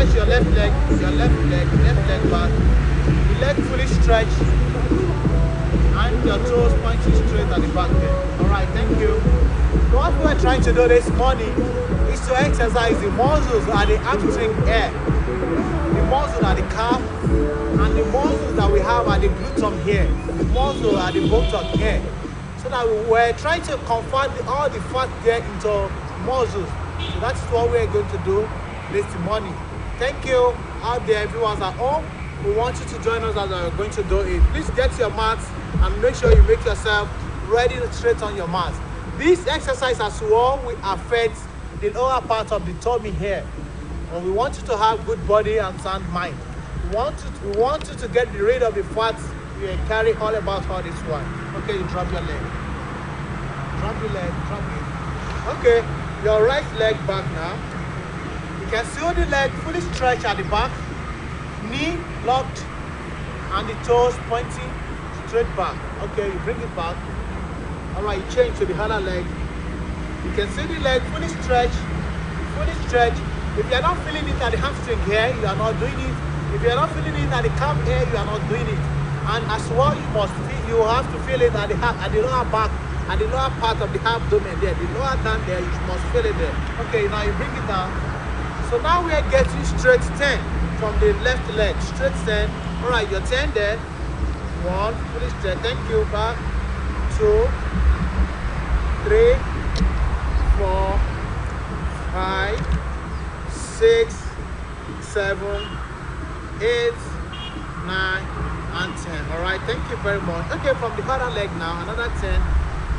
stretch your left leg back. The leg fully stretched and your toes pointing straight at the back there. Alright, thank you. So what we're trying to do this morning is to exercise the muscles at the hamstring here, the muscles at the calf, and the muscles that we have at the glutton here, the muscle at the buttock here. So that we're trying to convert all the fat there into muscles. So that's what we're going to do this morning. Thank you out there, everyone's at home. We want you to join us as we're going to do it. Please get your mats and make sure you make yourself ready to straight on your mat. This exercise as well will affect the lower part of the tummy here. And we want you to have good body and sound mind. We want you to get rid of the fat you carry all about all this one. Okay, you drop your leg. Drop your leg, drop it. Okay, your right leg back now. You can see the leg fully stretched at the back, knee locked, and the toes pointing straight back. Okay, you bring it back. Alright, you change to the other leg. You can see the leg fully stretched, fully stretched. If you are not feeling it at the hamstring here, you are not doing it. If you are not feeling it at the calf here, you are not doing it. And as well, you have to feel it at the lower back, at the lower part of the abdomen there, the lower down there, you must feel it there. Okay, now you bring it down. So now we are getting straight 10 from the left leg, straight 10. All right, your 10 there. 1, fully straight. Thank you. Back. 2, 3, 4, 5, 6, 7, 8, 9, and 10. All right, thank you very much. Okay, from the other leg now, another 10.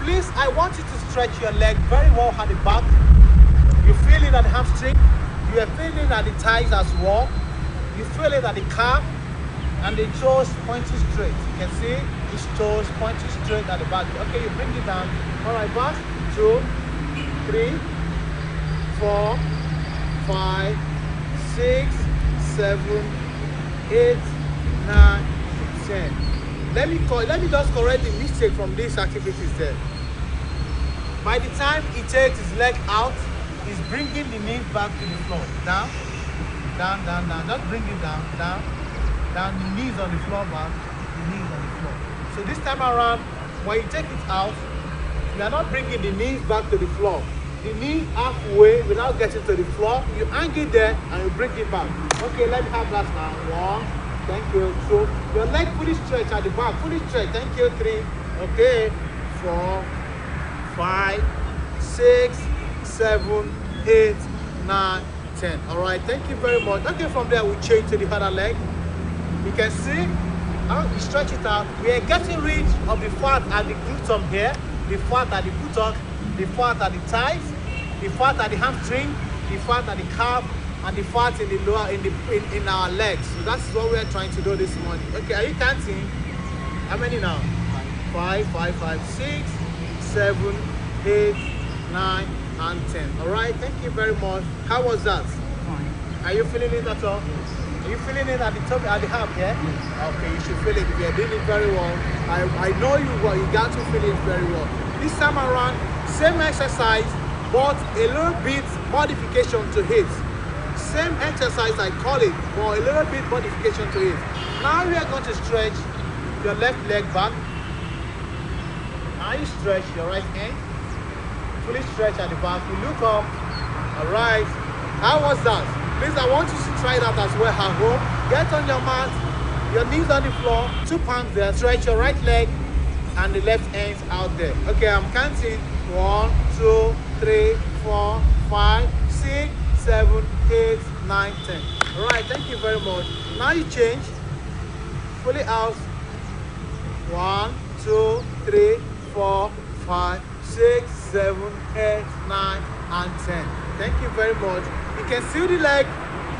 Please, I want you to stretch your leg very well at the back. You feel it at the hamstring. You are feeling it at the thighs as well. You feel it at the calf, and the toes pointing straight. You can see his toes pointing straight at the back. Okay, you bring it down. All right, back. 2, 3, 4, 5, 6, 7, 8, 9, 10. Let me just correct the mistake from these activities there. By the time he takes his leg out, he's bringing the knees back to the floor. Down, down, down, down. Just bring it down, down, down. The knees on the floor back, the knees on the floor. So this time around, when you take it out, you are not bringing the knees back to the floor. The knee halfway without getting to the floor, you hang it there and you bring it back. Okay, let me have that now. 1, thank you. So your leg fully stretched at the back, fully stretched. Thank you. 3, okay. 4, 5, 6, 7, 8, 9, 10. All right, thank you very much. Okay, from there we change to the other leg. You can see how we stretch it out. We are getting rid of the fat at the glutton here, the fat at the buttock, the fat at the thighs, the fat at the hamstring, the fat at the calf, and the fat in the lower in our legs. So that's what we are trying to do this morning. Okay, are you counting? How many now? 5, 5, 5, 6, 7, 8, 9, and 10. All right, thank you very much. How was that? Fine. Are you feeling it at all? Are you feeling it at the top, at the half, yeah? Yes. Okay, you should feel it. If you're doing it very well, I know you will. You got to feel it very well. This time around, same exercise, but a little bit modification to it. Same exercise, I call it, but a little bit modification to it. Now we are going to stretch your left leg back. Now you stretch your right hand. Fully stretch at the back. You look up. All right. How was that? Please, I want you to try that as well at home. Get on your mat, your knees on the floor, 2 palms there. Stretch your right leg and the left hands out there. Okay, I'm counting. 1, 2, 3, 4, 5, 6, 7, 8, 9, 10. All right, thank you very much. Now you change. Fully out. 1, 2, 3, 4, 5, 6, 7, 8, 9, and 10. Thank you very much. You can see the leg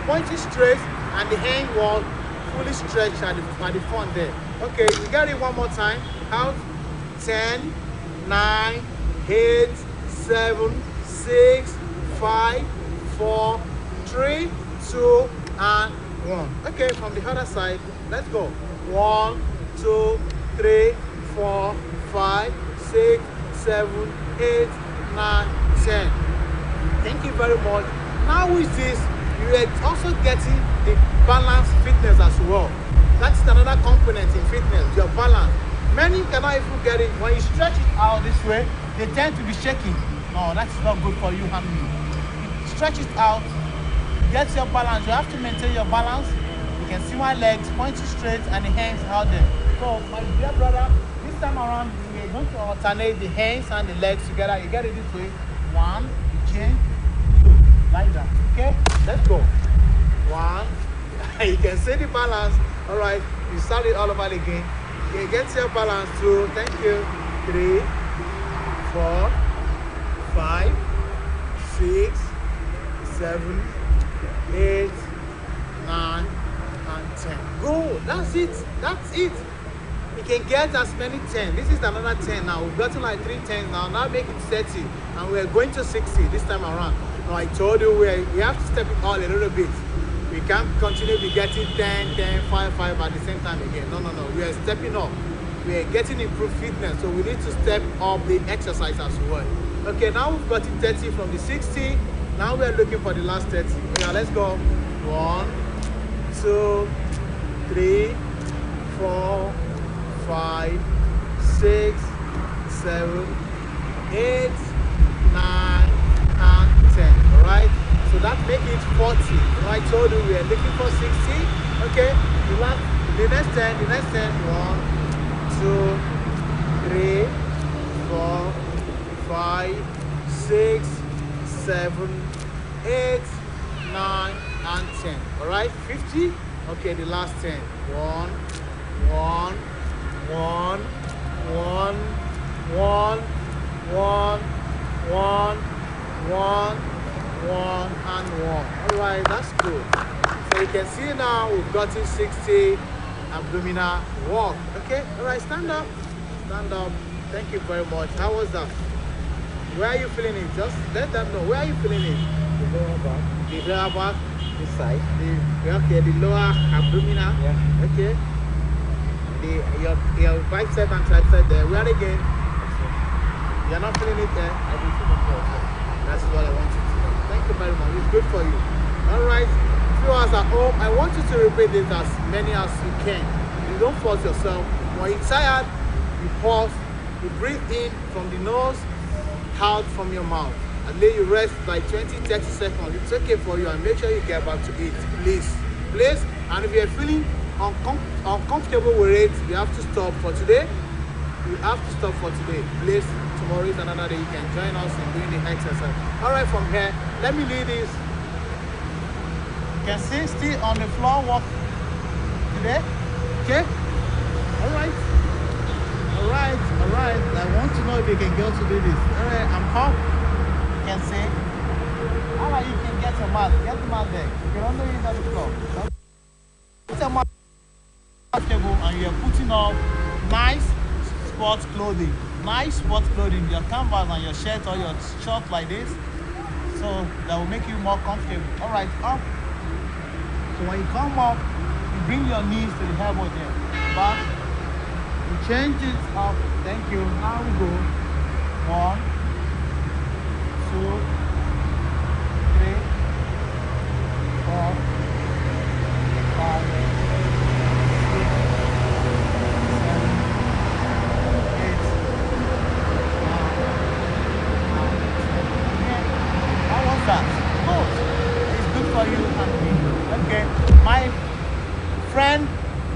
pointing straight and the hand wall fully stretched at the front there. Okay, we got it one more time. Out. 10, 9, 8, 7, 6, 5, 4, 3, 2, and 1. Okay, from the other side, let's go. 1, 2, 3, 4, 5, 6, 7, 8, 9, 10. Thank you very much. Now with this, you are also getting the balance fitness as well. That's another component in fitness, your balance. Many cannot even get it. When you stretch it out this way, they tend to be shaking. No, that's not good for you and me. Stretch it out, get your balance. You have to maintain your balance. You can see my legs pointing straight and the hands out there. So my dear brother, this time around we're going to alternate the hands and the legs together. You get it this way. One, you change, two, like that. Okay, let's go. One, you can see the balance. All right, you start it all over again. Okay, get your balance. Two, thank you. 3, 4, 5, 6, 7, 8, 9, and 10. Go. That's it. That's it. You can get as many 10. This is another 10 now. We've gotten like 3 10s now. Now make it 30. And we're going to 60 this time around. Now I told you we have to step it all a little bit. We can't continue to be getting 10, 10, 5, 5 at the same time again. No. We are stepping up. We are getting improved fitness. So we need to step up the exercise as well. Okay, now we've got 30 from the 60. Now we are looking for the last 30. Yeah, let's go. 1, 2, 3, 4, 5, 6, 7, 8, 9, and 10. All right. So that makes it 40. I told you we are looking for 60. Okay. The next 10. The next 10. 1, 2, 3, 4, 5, 6, 7, 8, 9, and 10. All right. 50. Okay. The last 10. 1, 1, 1, 1, 1, 1, 1, 1, 1, and 1. All right, that's good. So you can see now we've gotten 60 abdominal walk. Okay. All right. Stand up. Stand up. Thank you very much. How was that? Where are you feeling it? Just let them know. Where are you feeling it? The lower back. The lower back. This side. Okay. The lower abdominal. Yeah. Okay. Your bicep and tricep there. Where again? You're not feeling it there? I can feel it also. That's what I want you to know. Thank you very much. It's good for you. Alright. Viewers at home, I want you to repeat this as many as you can. You don't force yourself. When you're tired, you pause, you breathe in from the nose, out from your mouth. And then you rest like 20-30 seconds. It's okay for you, and make sure you get back to it. Please. Please. And if you're feeling uncomfortable with it, you have to stop for today. You have to stop for today. Please, tomorrow is another day. You can join us in doing the exercise. All right, from here, let me lead this. You can see still on the floor walk today. Okay? All right. All right. All right. I want to know if you can go to do this. All right, I'm up. You can see. All right, you can get your mat. Get the mat there. You can only use on the floor. Get your mat comfortable, and you're putting on nice sports clothing. Nice sports clothing, your canvas and your shirt or your short like this. So that will make you more comfortable. All right, up. So when you come up, you bring your knees to the elbow there. Back. You change it up. Thank you. Now we go. 1, 2, 3, 4, 5, 6, 7, 8, 9, 10. That. Good. It's good for you and me. Okay. My friend,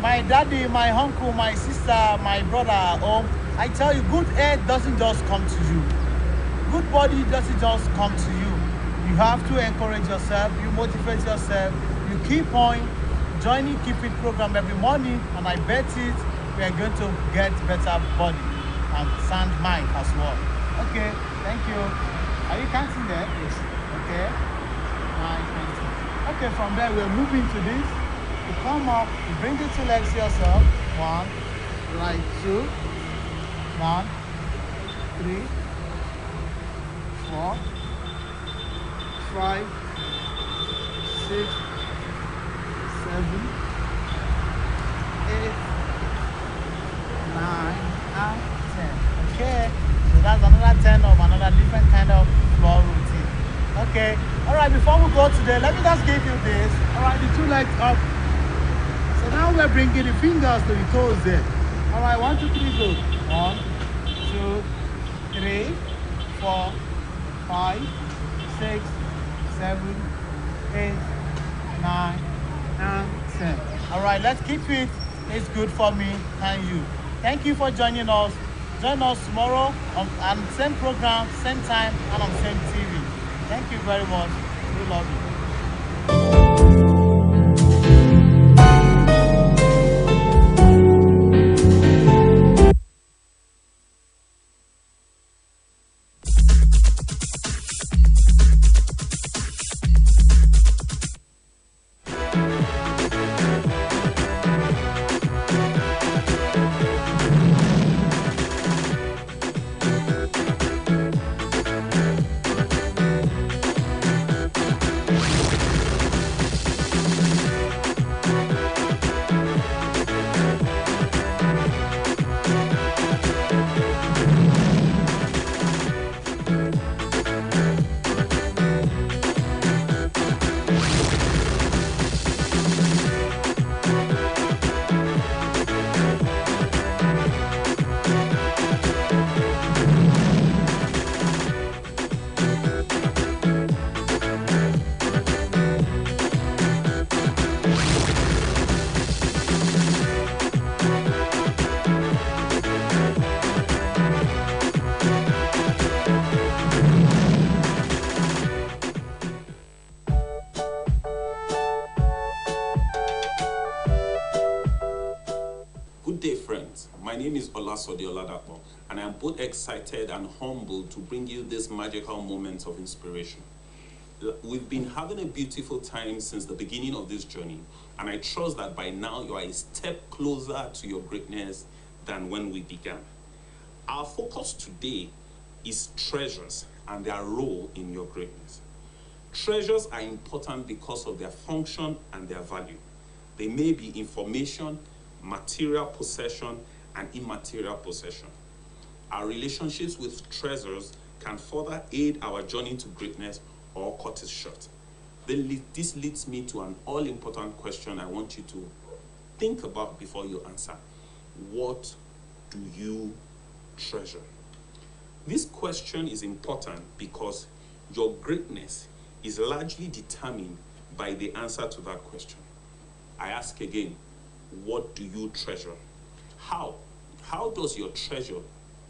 my daddy, my uncle, my sister, my brother at home, I tell you, good health doesn't just come to you. Good body doesn't just come to you. You have to encourage yourself, you motivate yourself, you keep on joining Keep Fit program every morning, and I bet it we are going to get better body and sound mind as well. Okay, thank you. Are you counting there? Yes. Okay. Nice. Okay, from there we're moving to this. You come up, you bring the 2 legs to yourself. 1, like 2, 1, 3, 4, 5, 6, 7, 8, 9, and 10. Okay, so that's another 10 of another different kind of floor routine. Okay, all right. right, before we go today, let me just give you this. All right, the 2 legs up. So now we're bringing the fingers to the toes there. All right, 1, 2, 3, go. 1, 2, 3, 4, 5, 6, 7, 8, 9, and 10. All right, let's keep it. It's good for me and you. Thank you for joining us. Join us tomorrow on same program, same time, and on same TV. Thank you very much. We love you. Good day, friends. My name is Olasode Oladapo, and I am both excited and humbled to bring you this magical moment of inspiration. We've been having a beautiful time since the beginning of this journey, and I trust that by now you are a step closer to your greatness than when we began. Our focus today is treasures and their role in your greatness. Treasures are important because of their function and their value. They may be information, material possession, and immaterial possession. Our relationships with treasures can further aid our journey to greatness or cut it short. This leads me to an all-important question I want you to think about before you answer. What do you treasure? This question is important because your greatness is largely determined by the answer to that question. I ask again, what do you treasure? How? How does your treasure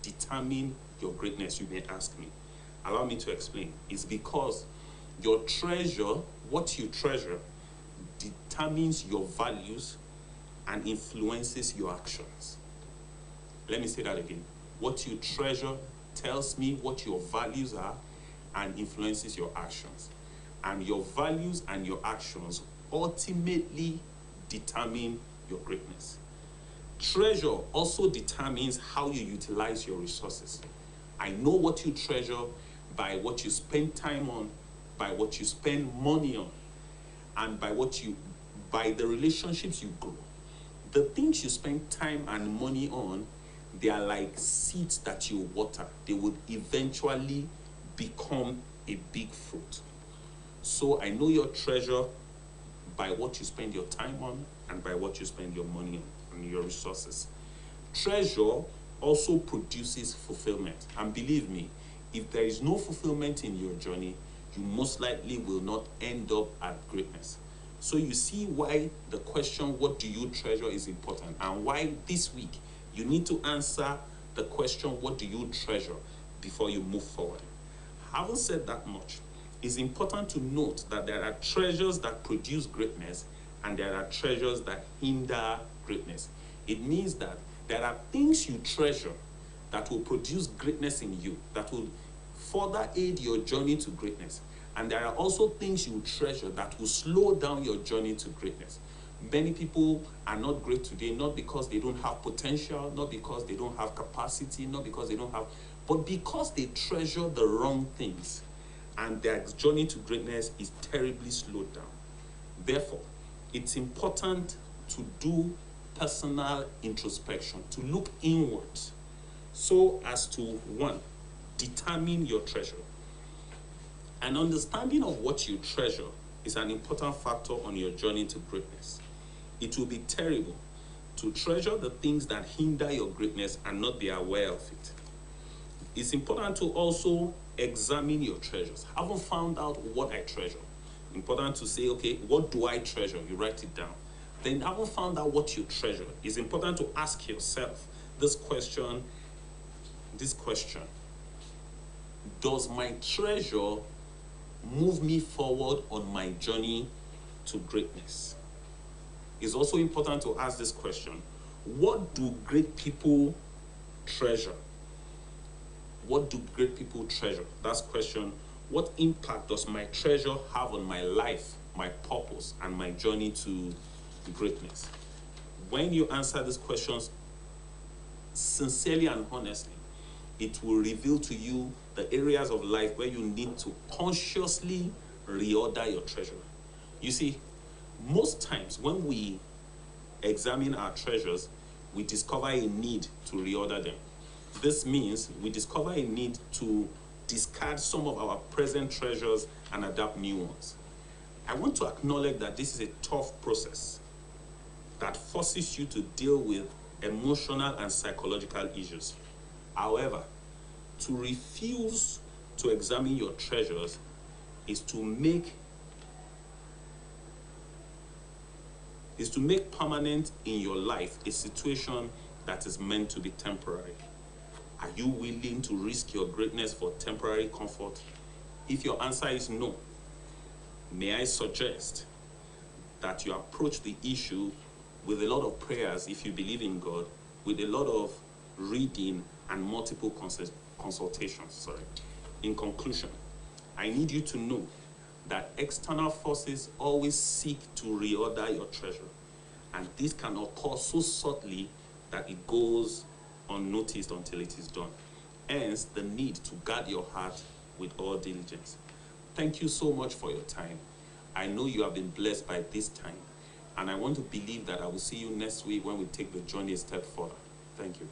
determine your greatness, you may ask me. Allow me to explain. It's because your treasure, what you treasure, determines your values and influences your actions. Let me say that again. What you treasure tells me what your values are and influences your actions. And your values and your actions ultimately determine your greatness. Treasure also determines how you utilize your resources. I know what you treasure by what you spend time on, by what you spend money on, and by the relationships you grow. The things you spend time and money on, they are like seeds that you water. They would eventually become a big fruit. So I know your treasure by what you spend your time on and by what you spend your money on and your resources. Treasure also produces fulfillment. And believe me, if there is no fulfillment in your journey, you most likely will not end up at greatness. So you see why the question, what do you treasure, is important, and why this week you need to answer the question, what do you treasure, before you move forward. Having said that much, it's important to note that there are treasures that produce greatness and there are treasures that hinder greatness. It means that there are things you treasure that will produce greatness in you, that will further aid your journey to greatness. And there are also things you treasure that will slow down your journey to greatness. Many people are not great today, not because they don't have potential, not because they don't have capacity, not because they don't have, but because they treasure the wrong things. And their journey to greatness is terribly slowed down. Therefore, it's important to do personal introspection, to look inwards, so as to, one, determine your treasure. An understanding of what you treasure is an important factor on your journey to greatness. It will be terrible to treasure the things that hinder your greatness and not be aware of it. It's important to also examine your treasures. Haven't found out what I treasure. Important to say, okay, what do I treasure? You write it down. Then haven't found out what you treasure. It's important to ask yourself this question. Does my treasure move me forward on my journey to greatness? It's also important to ask this question. What do great people treasure? What do great people treasure? That's question. What impact does my treasure have on my life, my purpose, and my journey to greatness? When you answer these questions sincerely and honestly, it will reveal to you the areas of life where you need to consciously reorder your treasure. You see, most times when we examine our treasures, we discover a need to reorder them. This means we discover a need to discard some of our present treasures and adapt new ones. I want to acknowledge that this is a tough process that forces you to deal with emotional and psychological issues. However, to refuse to examine your treasures is to make permanent in your life a situation that is meant to be temporary. Are you willing to risk your greatness for temporary comfort? If your answer is no, may I suggest that you approach the issue with a lot of prayers if you believe in God, with a lot of reading and multiple consultations. In conclusion, I need you to know that external forces always seek to reorder your treasure, and this can occur so subtly that it goes unnoticed until it is done. Hence, the need to guard your heart with all diligence. Thank you so much for your time. I know you have been blessed by this time, and I want to believe that I will see you next week when we take the journey a step further. Thank you.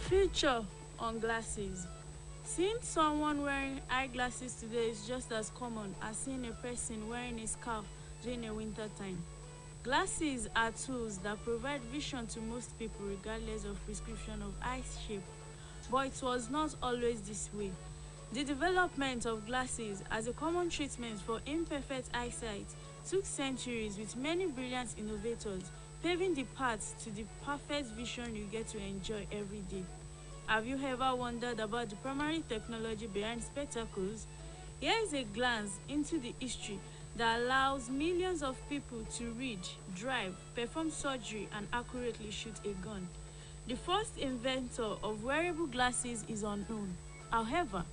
Future on glasses. Seeing someone wearing eyeglasses today is just as common as seeing a person wearing a scarf during a winter time. Glasses are tools that provide vision to most people regardless of prescription of eye shape, but it was not always this way. The development of glasses as a common treatment for imperfect eyesight took centuries with many brilliant innovators paving the path to the perfect vision you get to enjoy every day. Have you ever wondered about the primary technology behind spectacles? Here is a glance into the history that allows millions of people to read, drive, perform surgery, and accurately shoot a gun. The first inventor of wearable glasses is unknown. However,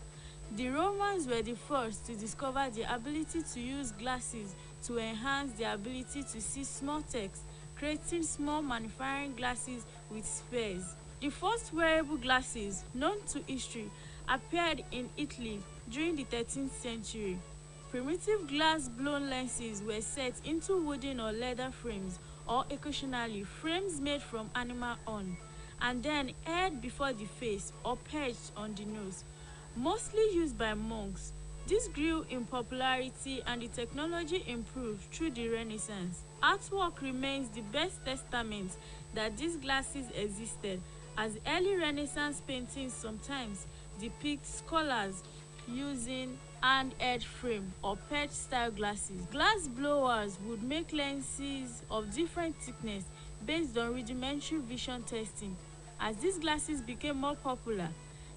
the Romans were the first to discover the ability to use glasses to enhance their ability to see small text, creating small magnifying glasses with spheres. The first wearable glasses known to history appeared in Italy during the 13th century. Primitive glass-blown lenses were set into wooden or leather frames, or occasionally frames made from animal horn, and then held before the face or perched on the nose. Mostly used by monks, this grew in popularity and the technology improved through the Renaissance. Artwork remains the best testament that these glasses existed, as early Renaissance paintings sometimes depict scholars using hand-held frame or perch style glasses. Glass blowers would make lenses of different thickness based on rudimentary vision testing. As these glasses became more popular,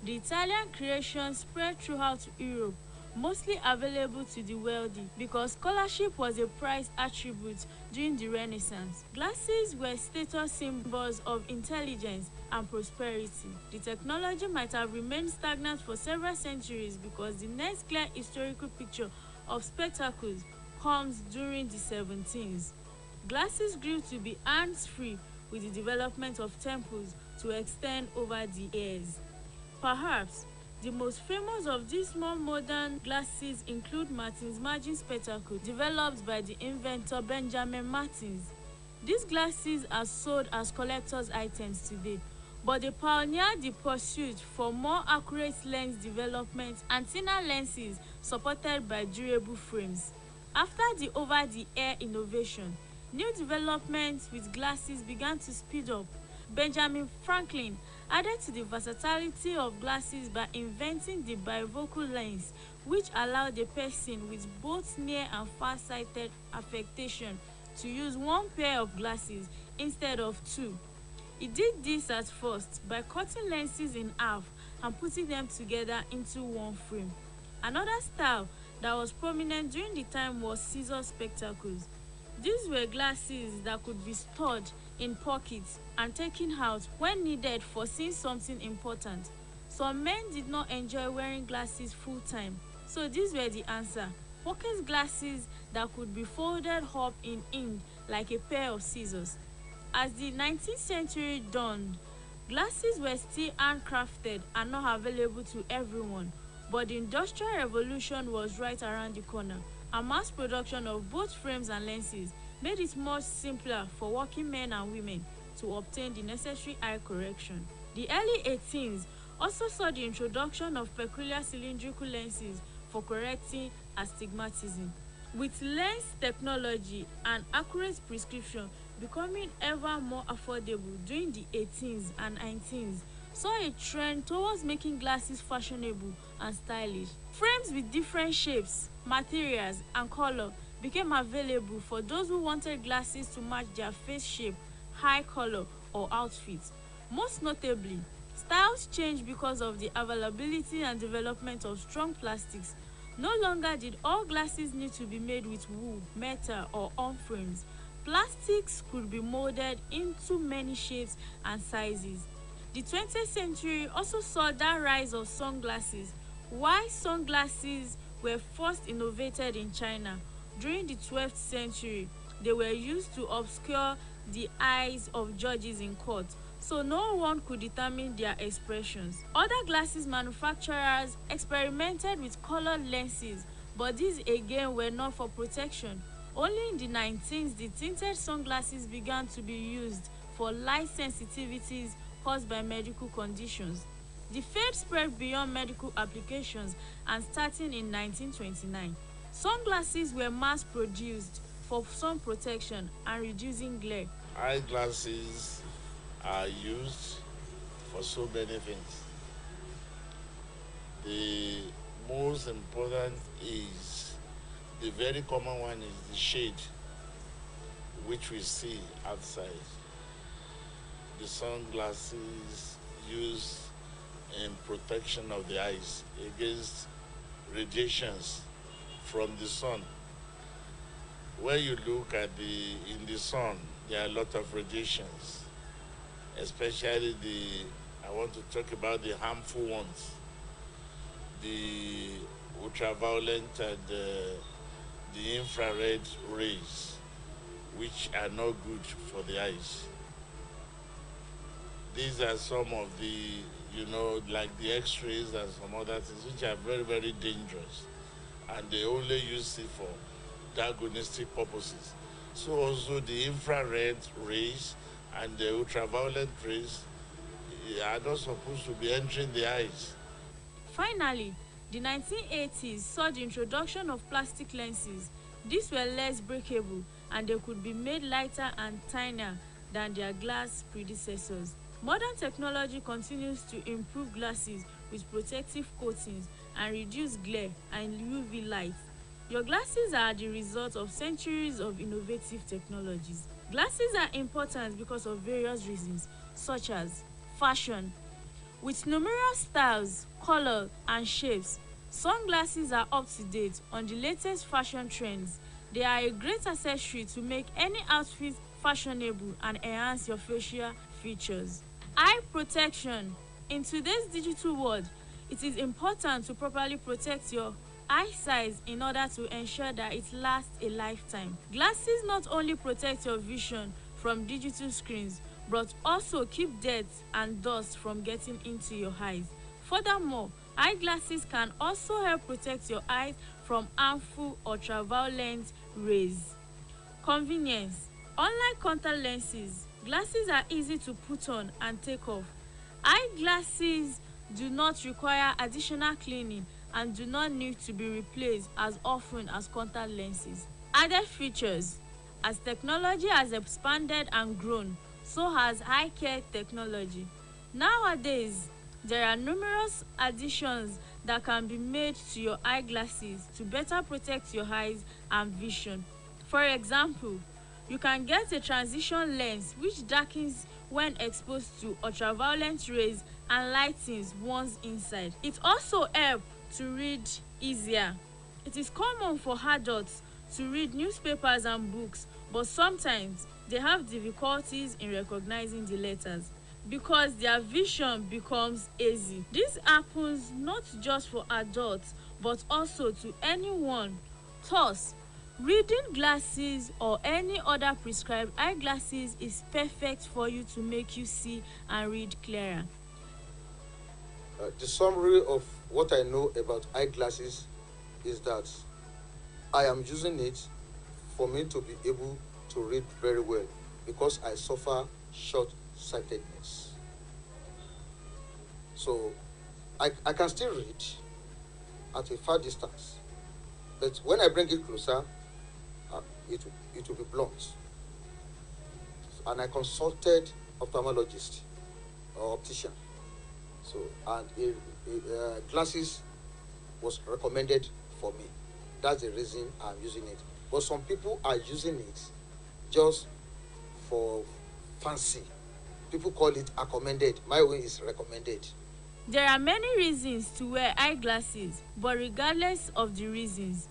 the Italian creation spread throughout Europe, mostly available to the wealthy because scholarship was a prized attribute during the Renaissance. Glasses were status symbols of intelligence and prosperity. The technology might have remained stagnant for several centuries because the next clear historical picture of spectacles comes during the 17th. Glasses grew to be hands-free with the development of temples to extend over the years. Perhaps the most famous of these more modern glasses include Martin's margin spectacles, developed by the inventor Benjamin Martins. These glasses are sold as collector's items today, but they pioneered the pursuit for more accurate lens development and thinner lenses supported by durable frames. After the over-the-air innovation, new developments with glasses began to speed up. Benjamin Franklin added to the versatility of glasses by inventing the bifocal lens, which allowed a person with both near and far-sighted affectation to use one pair of glasses instead of two. He did this at first by cutting lenses in half and putting them together into one frame. Another style that was prominent during the time was scissor spectacles. These were glasses that could be stored in pockets and taken out when needed for seeing something important. Some men did not enjoy wearing glasses full time, so these were the answer: pocket glasses that could be folded up in end like a pair of scissors. As the 19th century dawned, glasses were still handcrafted and not available to everyone, but the Industrial Revolution was right around the corner, and mass production of both frames and lenses made it much simpler for working men and women to obtain the necessary eye correction. The early 18th also saw the introduction of peculiar cylindrical lenses for correcting astigmatism. With lens technology and accurate prescription becoming ever more affordable during the 18th and 19th, saw a trend towards making glasses fashionable and stylish. Frames with different shapes, materials, and color became available for those who wanted glasses to match their face shape, eye color, or outfit. Most notably, styles changed because of the availability and development of strong plastics. No longer did all glasses need to be made with wool, metal, or horn frames. Plastics could be molded into many shapes and sizes. The 20th century also saw the rise of sunglasses. While sunglasses were first innovated in China during the 12th century, they were used to obscure the eyes of judges in court, so no one could determine their expressions. Other glasses manufacturers experimented with colored lenses, but these again were not for protection. Only in the 19th did tinted sunglasses began to be used for light sensitivities caused by medical conditions. The fad spread beyond medical applications, and starting in 1929, sunglasses were mass-produced for sun protection and reducing glare. Eyeglasses are used for so many things. The most important is, the very common one is the shade, which we see outside. The sunglasses used in protection of the eyes against radiations from the sun. When you look at in the sun, there are a lot of radiations, especially I want to talk about the harmful ones, the ultraviolet and the infrared rays, which are not good for the eyes. These are some of the, like the X-rays and some other things, which are very, very dangerous, and they only use it for diagnostic purposes. So also the infrared rays and the ultraviolet rays are not supposed to be entering the eyes. Finally, the 1980s saw the introduction of plastic lenses. These were less breakable and they could be made lighter and tinier than their glass predecessors. Modern technology continues to improve glasses with protective coatings and reduce glare and UV light. Your glasses are the result of centuries of innovative technologies. Glasses are important because of various reasons, such as fashion. With numerous styles, colors, and shapes, sunglasses are up to date on the latest fashion trends. They are a great accessory to make any outfit fashionable and enhance your facial features. Eye protection. In today's digital world, it is important to properly protect your eyesight in order to ensure that it lasts a lifetime. Glasses not only protect your vision from digital screens, but also keep dirt and dust from getting into your eyes. Furthermore, eyeglasses can also help protect your eyes from harmful ultraviolet rays. Convenience. Unlike contact lenses, glasses are easy to put on and take off. Eyeglasses do not require additional cleaning and do not need to be replaced as often as contact lenses. Added features. As technology has expanded and grown, so has eye care technology. Nowadays, there are numerous additions that can be made to your eyeglasses to better protect your eyes and vision. For example, you can get a transition lens which darkens when exposed to ultraviolet rays and lightens once inside. It also helps to read easier. It is common for adults to read newspapers and books, but sometimes they have difficulties in recognizing the letters because their vision becomes hazy. This happens not just for adults but also to anyone. Thus, reading glasses or any other prescribed eyeglasses is perfect for you to make you see and read clearer. The summary of what I know about eyeglasses is that I am using it for me to be able to read very well because I suffer short sightedness. So I can still read at a far distance, but when I bring it closer, it will be blunt. And I consulted ophthalmologist or optician. So, and glasses was recommended for me. That's the reason I'm using it. But some people are using it just for fancy. People call it recommended. My way is recommended. There are many reasons to wear eyeglasses, but regardless of the reasons,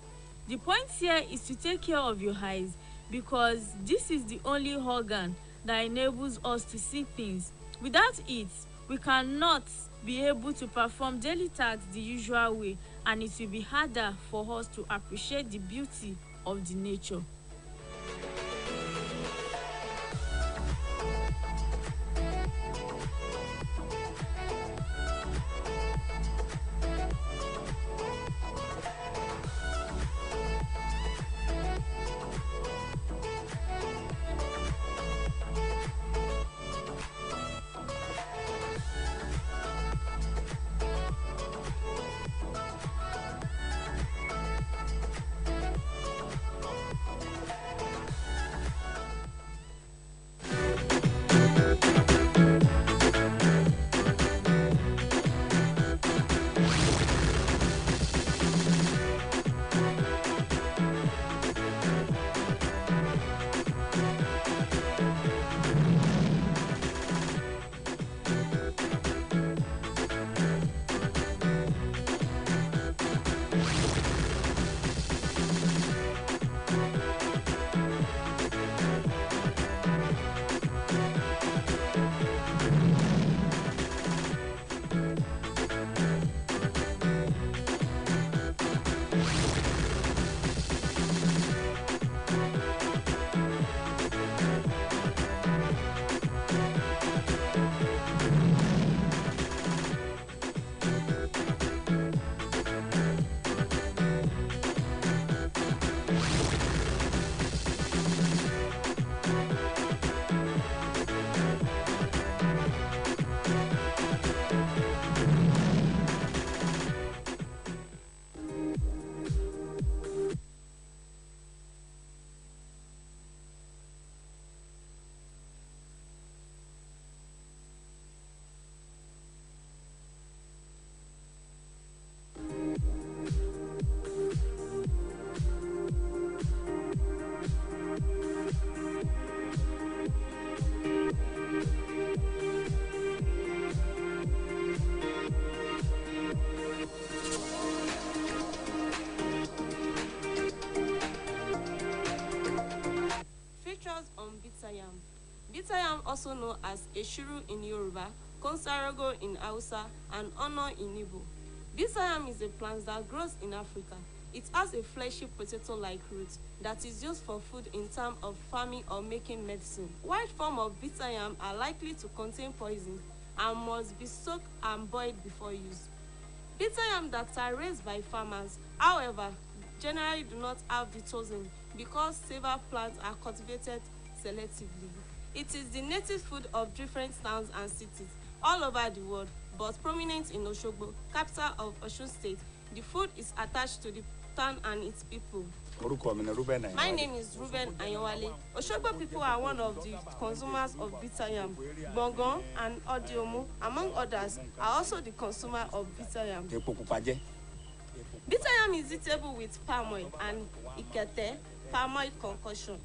the point here is to take care of your eyes because this is the only organ that enables us to see things. Without it, we cannot be able to perform daily tasks the usual way, and it will be harder for us to appreciate the beauty of the nature. also known as Eshuru in Yoruba, Konsarago in Hausa, and Ono in Igbo. Bitter yam is a plant that grows in Africa. It has a fleshy potato-like root that is used for food in terms of farming or making medicine. White form of bitter yam are likely to contain poison and must be soaked and boiled before use. Bitter yam that are raised by farmers, however, generally do not have the toxin because several plants are cultivated selectively. It is the native food of different towns and cities all over the world, but prominent in Osogbo, capital of Osun State. The food is attached to the town and its people. My name is Ruben Ayowale. Osogbo people are one of the consumers of bitter yam. Bongon and Odiomu, among others, are also the consumer of bitter yam. Bitter yam is eatable with palm oil and ikete, palm oil concoction.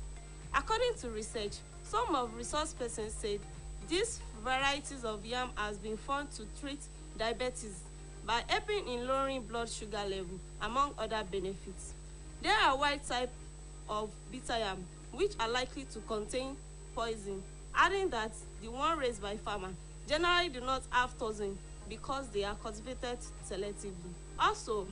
According to research, some of resource persons said these varieties of yam has been found to treat diabetes by helping in lowering blood sugar level, among other benefits. There are wide types of bitter yam which are likely to contain poison, adding that the one raised by farmer generally do not have toxin because they are cultivated selectively. Also,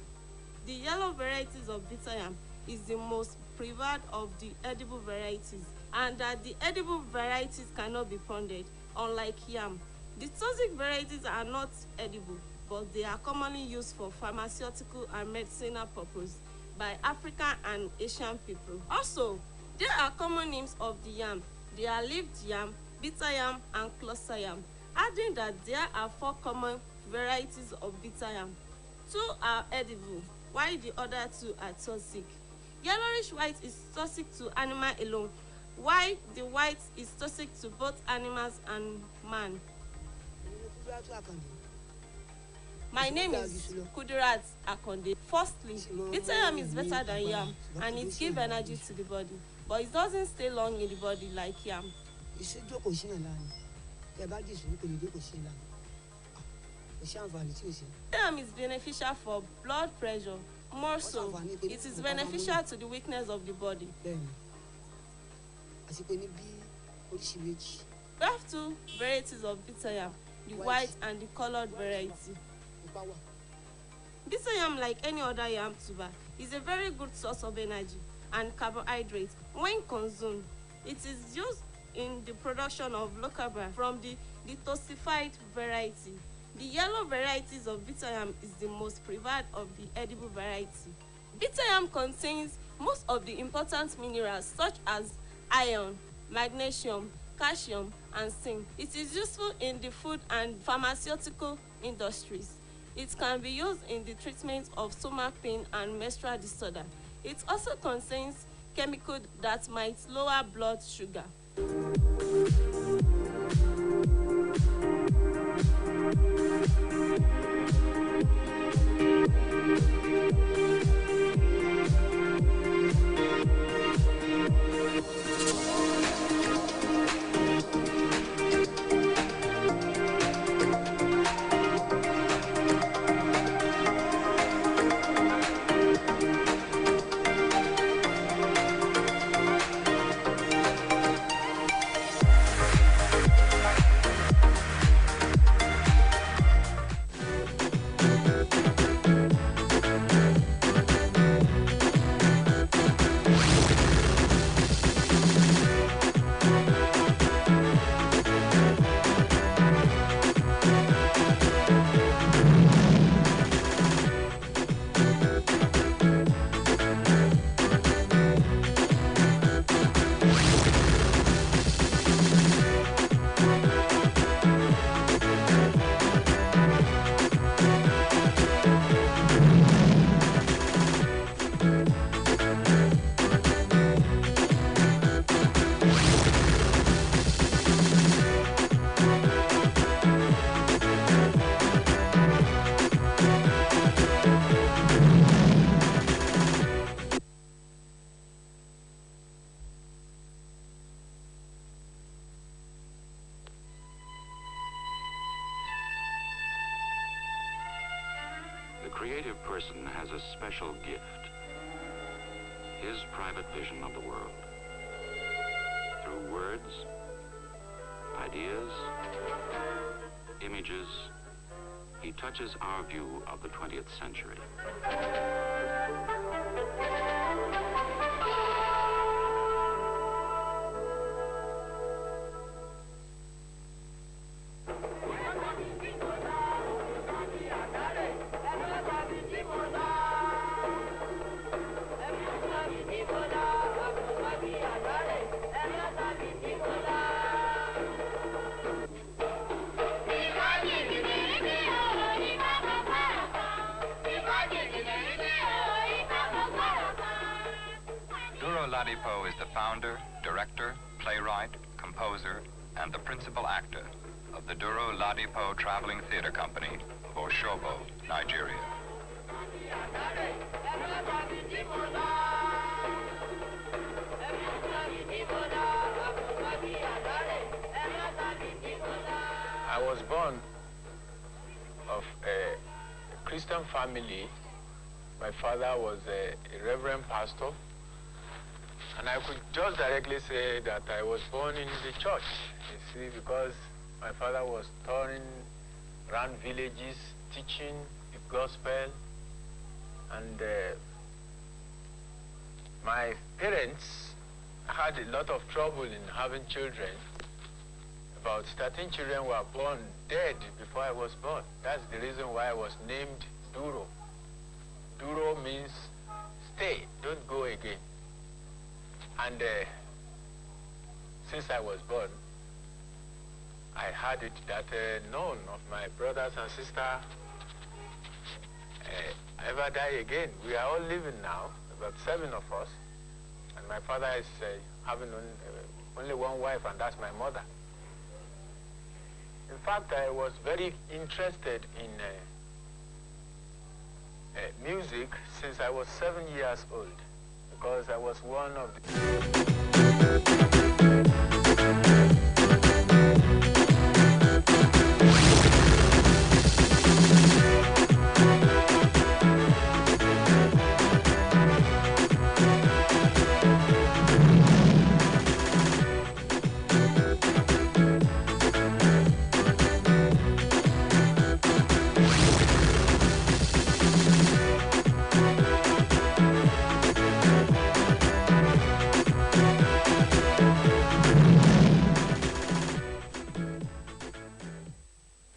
the yellow varieties of bitter yam is the most preferred of the edible varieties, and that the edible varieties cannot be pounded, unlike yam. The toxic varieties are not edible, but they are commonly used for pharmaceutical and medicinal purposes by African and Asian people. Also, there are common names of the yam. They are leaved yam, bitter yam, and cluster yam, adding that there are 4 common varieties of bitter yam. 2 are edible, while the other 2 are toxic. Yellowish white is toxic to animal alone, while the white is toxic to both animals and man. My name is Kudirat Akonde. Firstly, bitter yam is better than yam and it gives energy to the body, but it doesn't stay long in the body like yam. Yam is beneficial for blood pressure. More so, it is beneficial to the weakness of the body. We have 2 varieties of bitter yam, the white and the colored variety. Bitter yam, like any other yam tuber, is a very good source of energy and carbohydrates. When consumed, it is used in the production of low carb from the detoxified variety. The yellow varieties of bitter yam is the most preferred of the edible variety. Bitter yam contains most of the important minerals such as iron, magnesium, calcium, and zinc. It is useful in the food and pharmaceutical industries. It can be used in the treatment of stomach pain and menstrual disorder. It also contains chemicals that might lower blood sugar. The creative person has a special gift, his private vision of the world. Through words, ideas, images, he touches our view of the 20th century. Duro Ladipo is the founder, director, playwright, composer, and the principal actor of the Duro Ladipo Traveling Theater Company of Oshobo, Nigeria. I was born of a Christian family. My father was a reverend pastor. And I could just directly say that I was born in the church, you see, because my father was touring around villages, teaching the gospel. And my parents had a lot of trouble in having children. About 13 children were born dead before I was born. That's the reason why I was named Duro. Duro means stay, don't go again. And since I was born, I had it that none of my brothers and sisters ever die again. We are all living now, about 7 of us. And my father is having only one wife, and that's my mother. In fact, I was very interested in music since I was 7 years old, because I was one of the...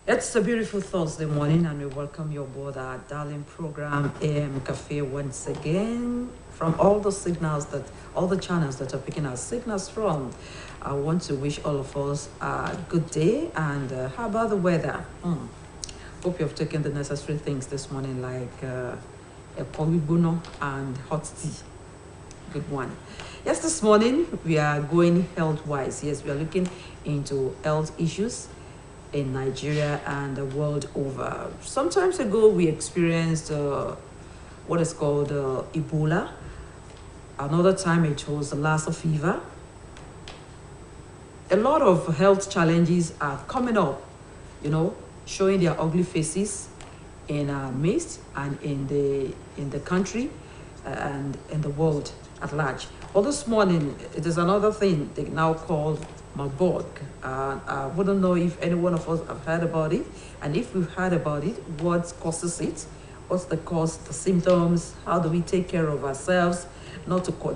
It's a beautiful Thursday morning, and we welcome you aboard our darling program AM Cafe once again from all the channels that are picking our signals from. I want to wish all of us a good day. And how about the weather? Hope you have taken the necessary things this morning, like a kowibuno and hot tea. Good one. Yes, this morning we are going health-wise. Yes, we are looking into health issues in Nigeria and the world over. Some time ago, we experienced what is called Ebola. Another time, it was the Lassa fever. A lot of health challenges are coming up, showing their ugly faces in our midst and in the country and in the world at large. Well, this morning, it is another thing they now call Marburg. I wouldn't know if any one of us have heard about it, and if we've heard about it, what causes it, what's the cause, the symptoms, how do we take care of ourselves?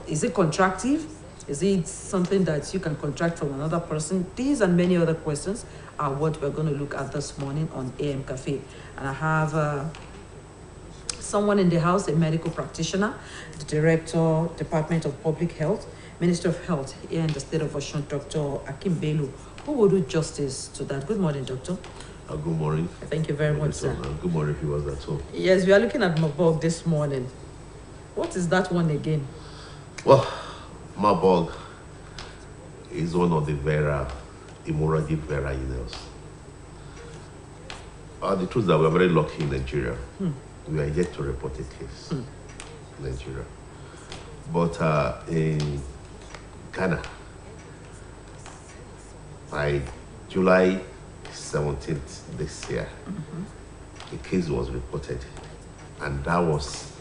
Is it contractive? Is it something that you can contract from another person? These and many other questions are what we're going to look at this morning on AM Cafe. And I have someone in the house, a medical practitioner, the director, Department of Public Health, Minister of Health here in the state of Osun, Dr. Akim Bello, who will do justice to that. Good morning, Doctor. Good morning. Thank you very much, sir. Good morning, viewers at home. Yes, we are looking at Marburg this morning. What is that one again? Well, Marburg is one of the hemorrhagic vera illness. The truth is that we are very lucky in Nigeria. We are yet to report a case in Nigeria. But in Ghana, by July 17th this year, a case was reported, and that was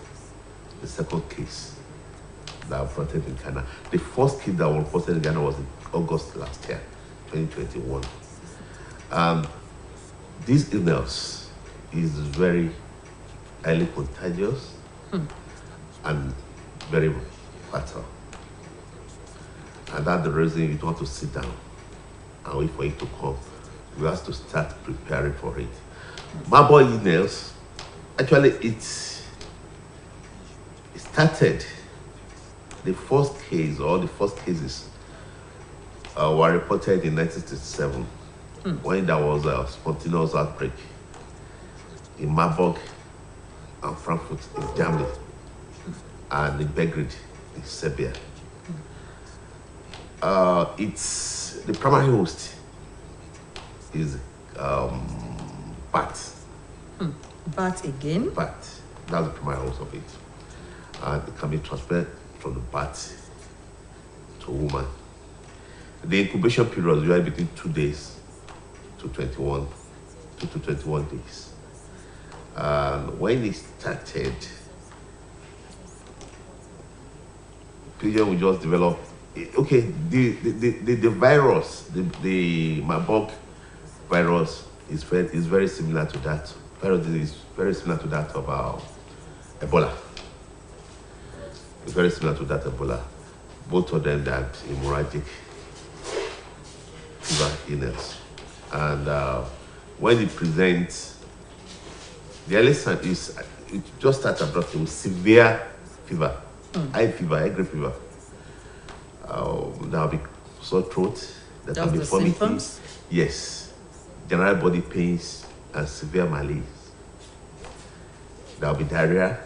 the second case that was reported in Ghana. The first case that was reported in Ghana was in August last year. 2021. This illness is very highly contagious and very fatal. And that's the reason you don't want to sit down and wait for it to come. You have to start preparing for it. Marburg illness, actually it started, the first case or the first cases were reported in 1967 when there was a spontaneous outbreak in Marburg and Frankfurt in Germany and in Belgrade in Serbia. It's the primary host is bat. Bat again? Bat. That's the primary host of it. And it can be transferred from the bat to woman. The incubation period is usually between 2 days to 21 days. And when it started, patient will just develop. Okay, the virus, the Marburg virus is very similar to that. Virus is very similar to that of Ebola. It's very similar to that Ebola. Both of them that hemorrhagic fever illness. And when it presents, the earliest sign is it just starts abruptly with severe fever, high fever, high grade fever. There will be sore throat, there can be vomiting. Symptoms? Yes. General body pains and severe malaise. There will be diarrhea,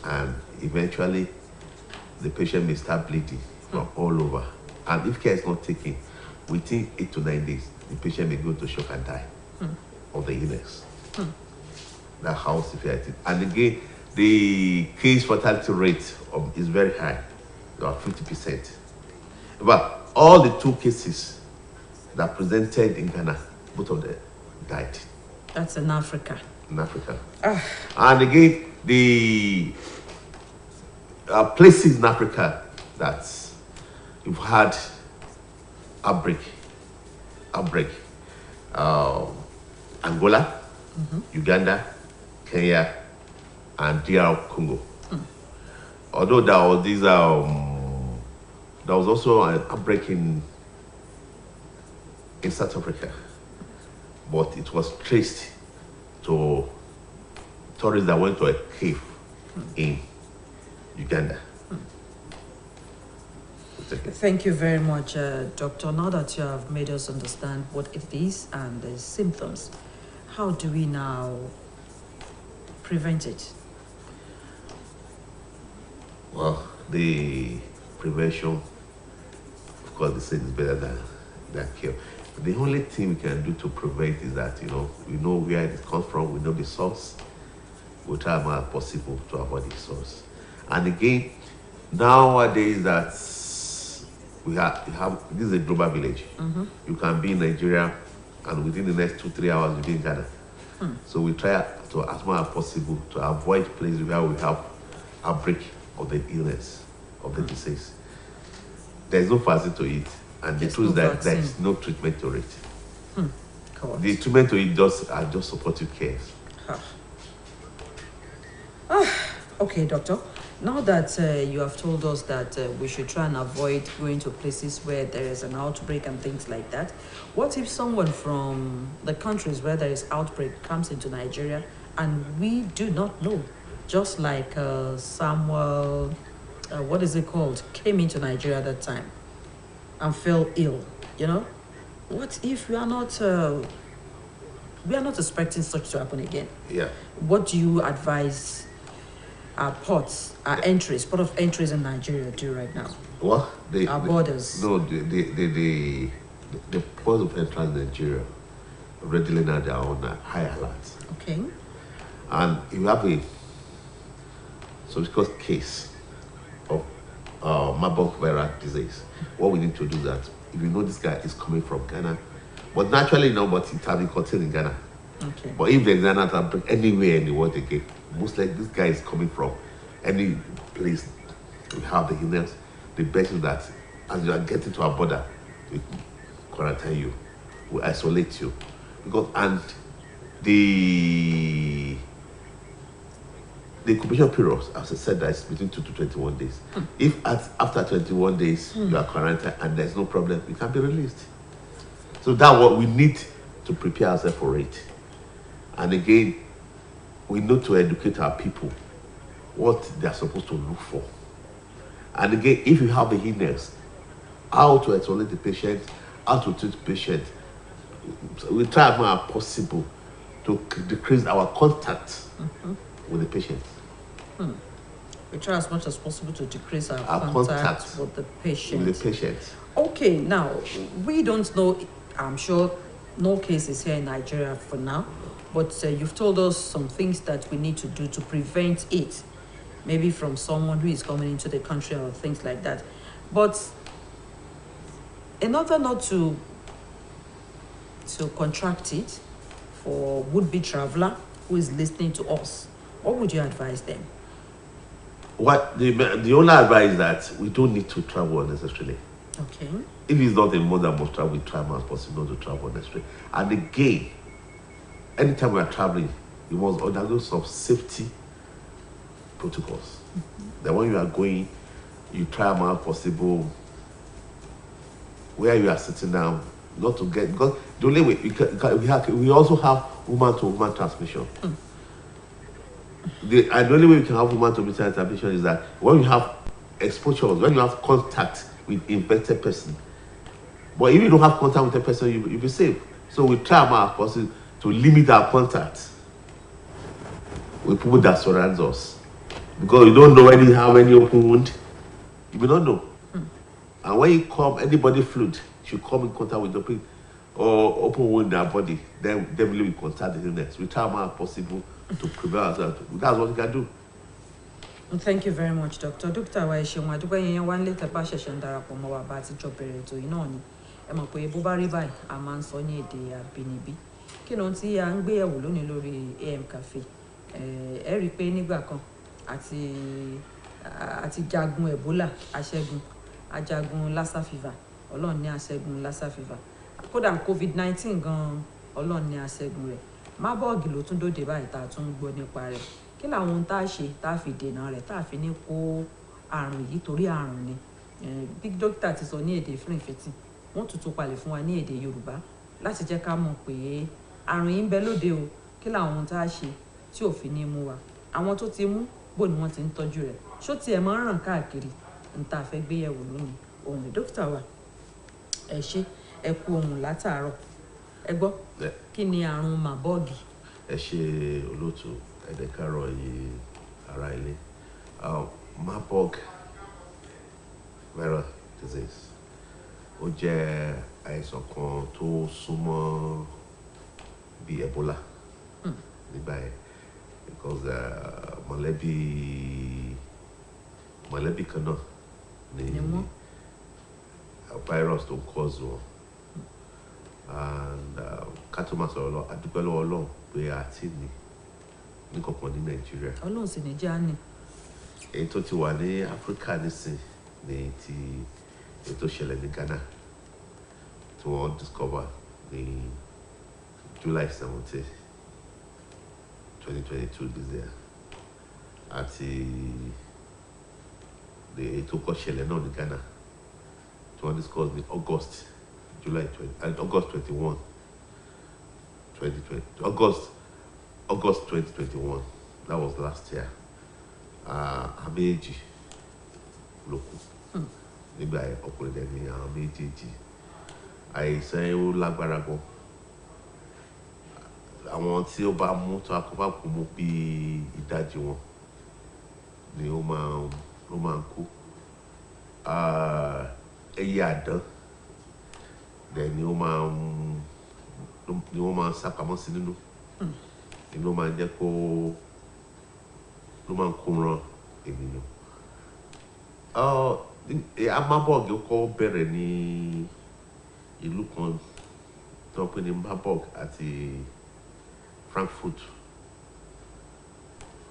and eventually the patient may start bleeding from all over. And if care is not taken, within 8 to 9 days, the patient may go to shock and die of the illness. That's how severe it is. And again, the case fatality rate is very high, about 50%. But all the 2 cases that presented in Ghana, both of them died. That's in Africa. In Africa. And again, the places in Africa that you've had outbreak, Angola, Uganda, Kenya, and DR Congo. Although there was these, there was also an outbreak in South Africa, but it was traced to tourists that went to a cave in Uganda. Thank you very much, Doctor. Now that you have made us understand what it is and the symptoms, how do we now prevent it? Well, the prevention, of course, they say is better than cure. The only thing we can do to prevent is that, we know where it comes from, we know the source, we try as much as possible to avoid the source. And again, nowadays that we have this is a global village. You can be in Nigeria and within the next 2-3 hours you'll be in Ghana. So we try to as much as possible to avoid places where we have outbreak of the illness, of the disease. There's no vaccine to it, and the truth is that there is no treatment to it. The treatment to it are just supportive cares. Okay, Doctor. Now that you have told us that we should try and avoid going to places where there is an outbreak and things like that, what if someone from the countries where there is outbreak comes into Nigeria and we do not know? Just like Samuel, what is it called, came into Nigeria at that time and fell ill, What if we are not expecting such to happen again? Yeah. What do you advise our ports, our entries, port of entries in Nigeria do right now? What? Our borders. No, the ports of entrance in Nigeria already now they are on a high alert. Okay. And if you have a so-called case of Marburg viral disease, what we need to do is that if you know this guy is coming from Ghana, but naturally no, but it has been contained in Ghana. Okay. But if there's an outbreak anywhere in the world again, most likely this guy is coming from any place we have the illness, the best is that as you are getting to our border, quarantine you, will isolate you, because and the incubation period, as I said, that is between 2 to 21 days. If after 21 days you are quarantined and there's no problem, you can be released. So that's what we need to prepare ourselves for it. And again, we need to educate our people what they are supposed to look for. And again, if you have the illness, how to isolate the patient, how to treat the patient. We try as much as possible to decrease our contact with the patient. We try as much as possible to decrease our contact with the patient. With the patient. Okay, now, we don't know, I'm sure no cases here in Nigeria for now, but you've told us some things that we need to do to prevent it, maybe from someone who is coming into the country or things like that. But in order not to contract it, for would-be traveler who is listening to us, what would you advise them? What the only advice is that we don't need to travel unnecessarily. Okay. If it's not a mother must travel, we try as much as possible not to travel unnecessarily. And again, anytime we are traveling, you must undergo some safety protocols. Then when you are going, you try as much as possible where you are sitting down, not to get, because the only way we also have woman-to-woman transmission. The only way we can have woman-to-woman transmission is that when you have exposures, when you have contact with infected person. But if you don't have contact with the person, you'll be safe. So we try as much as possible to limit our contact with people that surround us. Because you don't know when you have any open wound, you will not know. And when you come, anybody fluid should come in contact with the people or open wound in their body, then definitely we contact the illness. We try as much as possible to prevent ourselves. That's what we can do. Thank you very much, Doctor. Dókítà wa ẹ ṣeun àdúgbò yẹn wá nílé tẹ́pá ṣẹ̀ṣẹ̀ ń darapọ̀ mọ́ wa bá ti jọ bẹ̀rẹ̀ ètò yìí náà ni. Ẹ mọ̀ pé bó bá rí báyìí, a máa ń sọ ní èdè àbínibí. Kí ló ń tí a ń gbé yẹ̀wò lónìí lórí AM Cafe? Ẹ rí i pé nígbà kan àti jagun Ebola, ajagun Lassa fever, Ọlọ́run ní aṣẹ́gun Lassa fever. Kódà COVID-19 gan-an, Ọlọ́run ní aṣẹ́gun rẹ̀. Marburg ló tún dóde báyìí tá a tún ń gbọ́ nípa rẹ̀. Kí làwọn ohun tá a ṣe tá a fi dènà rẹ̀ tá a fi ní kó àrùn yìí torí àrùn ni. Bí dókítà ti sọ ní èdè fìrìfìtì, wọ́n tuntun palẹ̀ fún wa ní èdè Yorùbá láti jẹ́ ká mọ̀ pé àrùn yìí ń bẹ lóde o. Kí làwọn ohun tá a ṣe tí ò fi ní mú wa. Àwọn tó ti mú, bó ni wọ́n ti ń tọ́jú rẹ̀. Ṣó tiẹ̀ máa ń ràn káàkiri? N ta fẹ́ gbé yẹ̀wò lónìí. Ohun dókítà wa, ẹ ṣé, ẹ kú ohun látàárọ̀. Ẹ gbọ́, kí ni àrùn Marburg? Ẹ ṣé olóòtú, ẹ̀dẹ̀kárọ̀ yìí ara ilé. Marburg viral disease. Ó jẹ́ àìsàn kan tó súnmọ́ bí Ebola nígbà yẹn, because mọ̀lẹ́bí kan náà ni virus tó ń cause wọn. And ká tó máa sọ̀rọ̀ lọ, a dúpẹ́ lọ́wọ́ Ọlọ́run pé a ti ní kankan ní Nàìjíríà. Ọlọ́run sì ní jẹ́ àní. Èyí tó ti wà ní Áfíríkà nísìn ni ti èyí tó ṣẹlẹ̀ ní Ghana tí wọ́n discover ní July 17, 2022 this year. Àti èyí tó kọ́ ṣẹlẹ̀ náà ní Ghana tí wọ́n discover ní August 21, 2020. August 2021. That was last year. Àméjì ló kù. Nígbà yẹn ọkùnrin dẹ̀ ní àwọn méjèèjì. Àìsàn yẹn ó lágbára gan. Àwọn tí ó bá mú tó akọ́bá kú mú bí ìdajì wọn ni ó máa ń kú. Ẹyẹ àdán dẹ̀ ni wọ́n máa ń sápamọ́ sí nínú. Ni ló máa ń jẹ́ kó ló máa ń kó ran ènìyàn. Marburg ó kọ́ bẹ̀rẹ̀ ní ìlú kan tó ń pè ní Marburg àti Frankfurt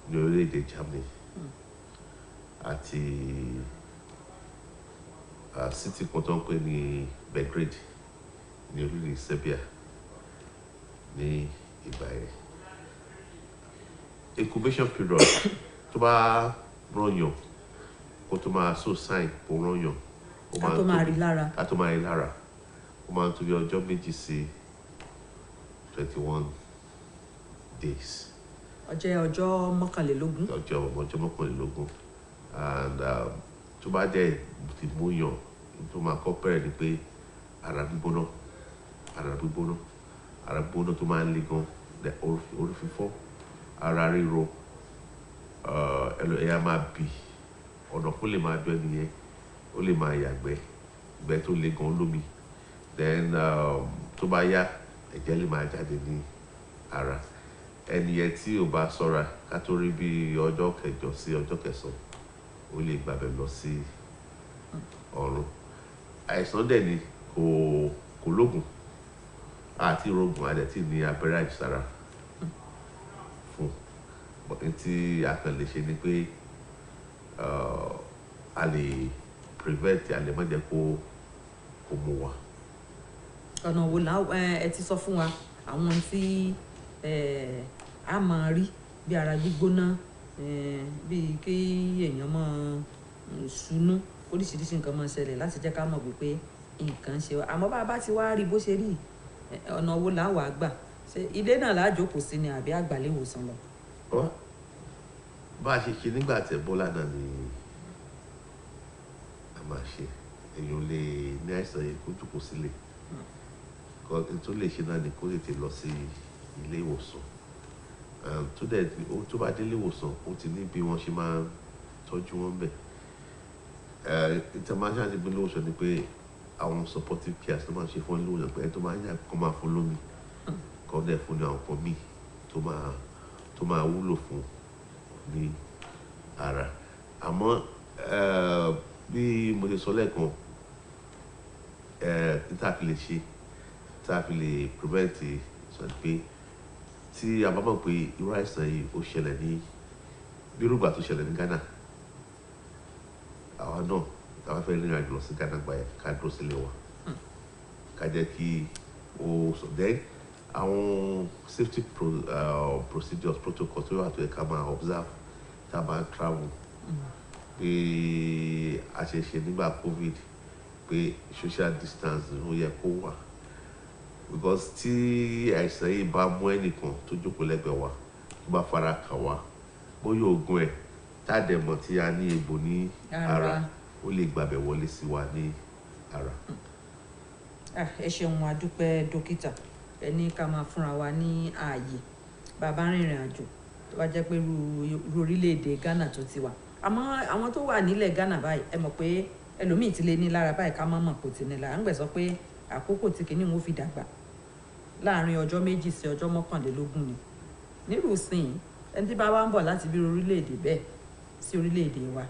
ní orílẹ̀-èdè Germany àti city kan tó ń pè ní Belgrade ní orílẹ̀ Serbia ní ìgbà yẹn. Incubation period tó bá rọyàn kó tó máa so sign kó rọyàn ká tó máa rí lára ó máa ń tó bí ọjọ́ méjì sí 21 days. ọjọ́ mọ́kànlélógún. ọjọ́ mọ́kànlélógún. And tó bá dẹ̀ ti mú yàn tó máa kọ́ bẹ̀rẹ̀ ni pé ara gbígbóná tó máa ń le gan, orí fífọ́, ara ríro, ẹ̀yà máa bì, ọ̀nà kó lè máa dún ẹnìyẹn, ó lè máa yàgbẹ́, ìgbẹ́ tó le gan lómi. Then tó bá yá ẹ̀jẹ̀ lè máa jáde ní ara. Ẹnìyẹn tí ò bá ṣọ́ra ká tó rí bí ọjọ́ kẹjọ sí ọjọ́ kẹsàn-án ó lè gbàbẹ̀ lọ sí ọ̀run. Àìsàn dẹ̀ ni kò lóògùn àti ìrògùn àdẹ̀tí ní abẹ́rẹ́ àjẹsára fún. Tí a kàn lè ṣe ni pé a lè prevent, a lè má jẹ́ kó mú wa. ọ̀nà wo ẹ ti sọ fún wa àwọn tí a máa rí bí ara gbígbóná, bí kí èèyàn máa sunú, oríṣiríṣi nǹkan máa ṣẹlẹ̀ láti jẹ́ ká mọ̀ wípé nǹkan ṣe wá. Àmọ́ bá a bá ti wá rí bó ṣe rí, ọ̀nà wo là wá gbà? Ṣé ilé náà là á jókòó sí ni àbí àgbàlẹ̀ ìwòsàn lọ? Bá a ṣe nígbà tí Ebola náà ni a máa ṣe. Èèyàn lè ní àìsàn yìí kó jókòó sílé. Tó lè ṣe náà ni kó tètè lọ sí ilé ìwòsàn. Tó bá dé ilé ìwòsàn ó ti ní bí wọ́n ṣe máa ń tọ́jú wọn bẹ̀. International ti gbé ilé ìwòsàn ni pé àwọn supportive care tó máa ń ṣe fún ilé ìwòsàn pé ẹni tó máa ń yà kó máa fún lómi, kó dẹ̀ fún ní àwọn nǹkan míì tó máa wúlò fún ní ara. Àmọ́ bí mo ṣe sọ lẹ́ẹ̀kan, tá a fi lè ṣe, tá a fi lè prevent sọ pé tí a bá mọ̀ pé irú àìsàn yìí ó ṣẹlẹ̀ ní bí irúgbà tó ṣẹlẹ̀ ní Ghana, àwa náà tá a bá fẹ́ rìnrìn àjò lọ sí Ghana gbà yẹn ká dúró sílé wa, ká jẹ́ kí ó sọ. Then àwọn safety procedures, protocols tó wà tó yẹ ká máa observe tá a bá ń travel, pé a ṣe ṣe nígbà COVID, pé social distance ó yẹ kó wà. Because tí àìsàn yìí bá mú ẹnìkan tó jókòó lẹ́gbẹ̀ẹ́ wa tó bá fara kàn wá, bóyá oògùn ẹ̀ tá a dẹ̀ mọ̀ tí a ní egbò ní ara ó lè gbàbẹ̀ wọlé sí wa ní ara. Ẹ ṣeun, a dúpẹ́ dókítà. Ẹ ní ká máa fúnra wa ní ààyè bàbá rìnrìn àjò tó bá jẹ́ pé irú orílẹ̀-èdè Ghana tó ti wà. Àmọ́ àwọn tó wà nílẹ̀ Ghana báyìí, ẹ mọ̀ pé ẹlòmíì ti lè ní lára báyìí ká má mọ̀ kó ti ní lára. ń gbẹ̀ sọ pé àkókò tí kìíní wọn fi dàgbà láàrin ọjọ́ méjì sí ọjọ́ mọ́kànlélógún ni. Nírú sìn ẹni tí bá wá ń bọ̀ láti bí orílẹ̀-èdè bẹ́ẹ̀ sí orílẹ̀-èdè wa,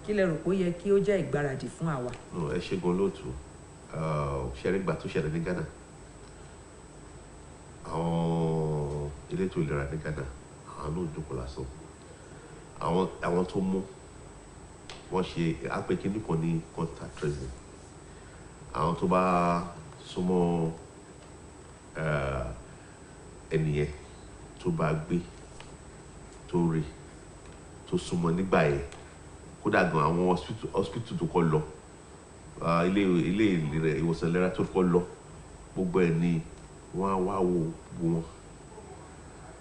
kí lẹ rò pé ó yẹ kí ó jẹ́ ìgbáradì fún àwa? Ẹ ṣe gan lóòtú. Ṣẹ́rígbà tó ṣẹlẹ̀ ní Ghana, àwọn elétò ìlera ní Ghana àwọn náà jókòó lásán. Àwọn tó mú wọ́n ṣe apẹ̀kíní kan ní contact tracing. Àwọn tó bá súnmọ́ ẹnìyẹn tó bá gbé tó rí tó súnmọ́ nígbà yẹn, kódà gan àwọn hospital tó kọ́ lọ, ilé ìwòsàn ìlera tó kọ́ lọ, gbogbo ẹ̀ ni wọ́n á wá wo gbogbo wọn.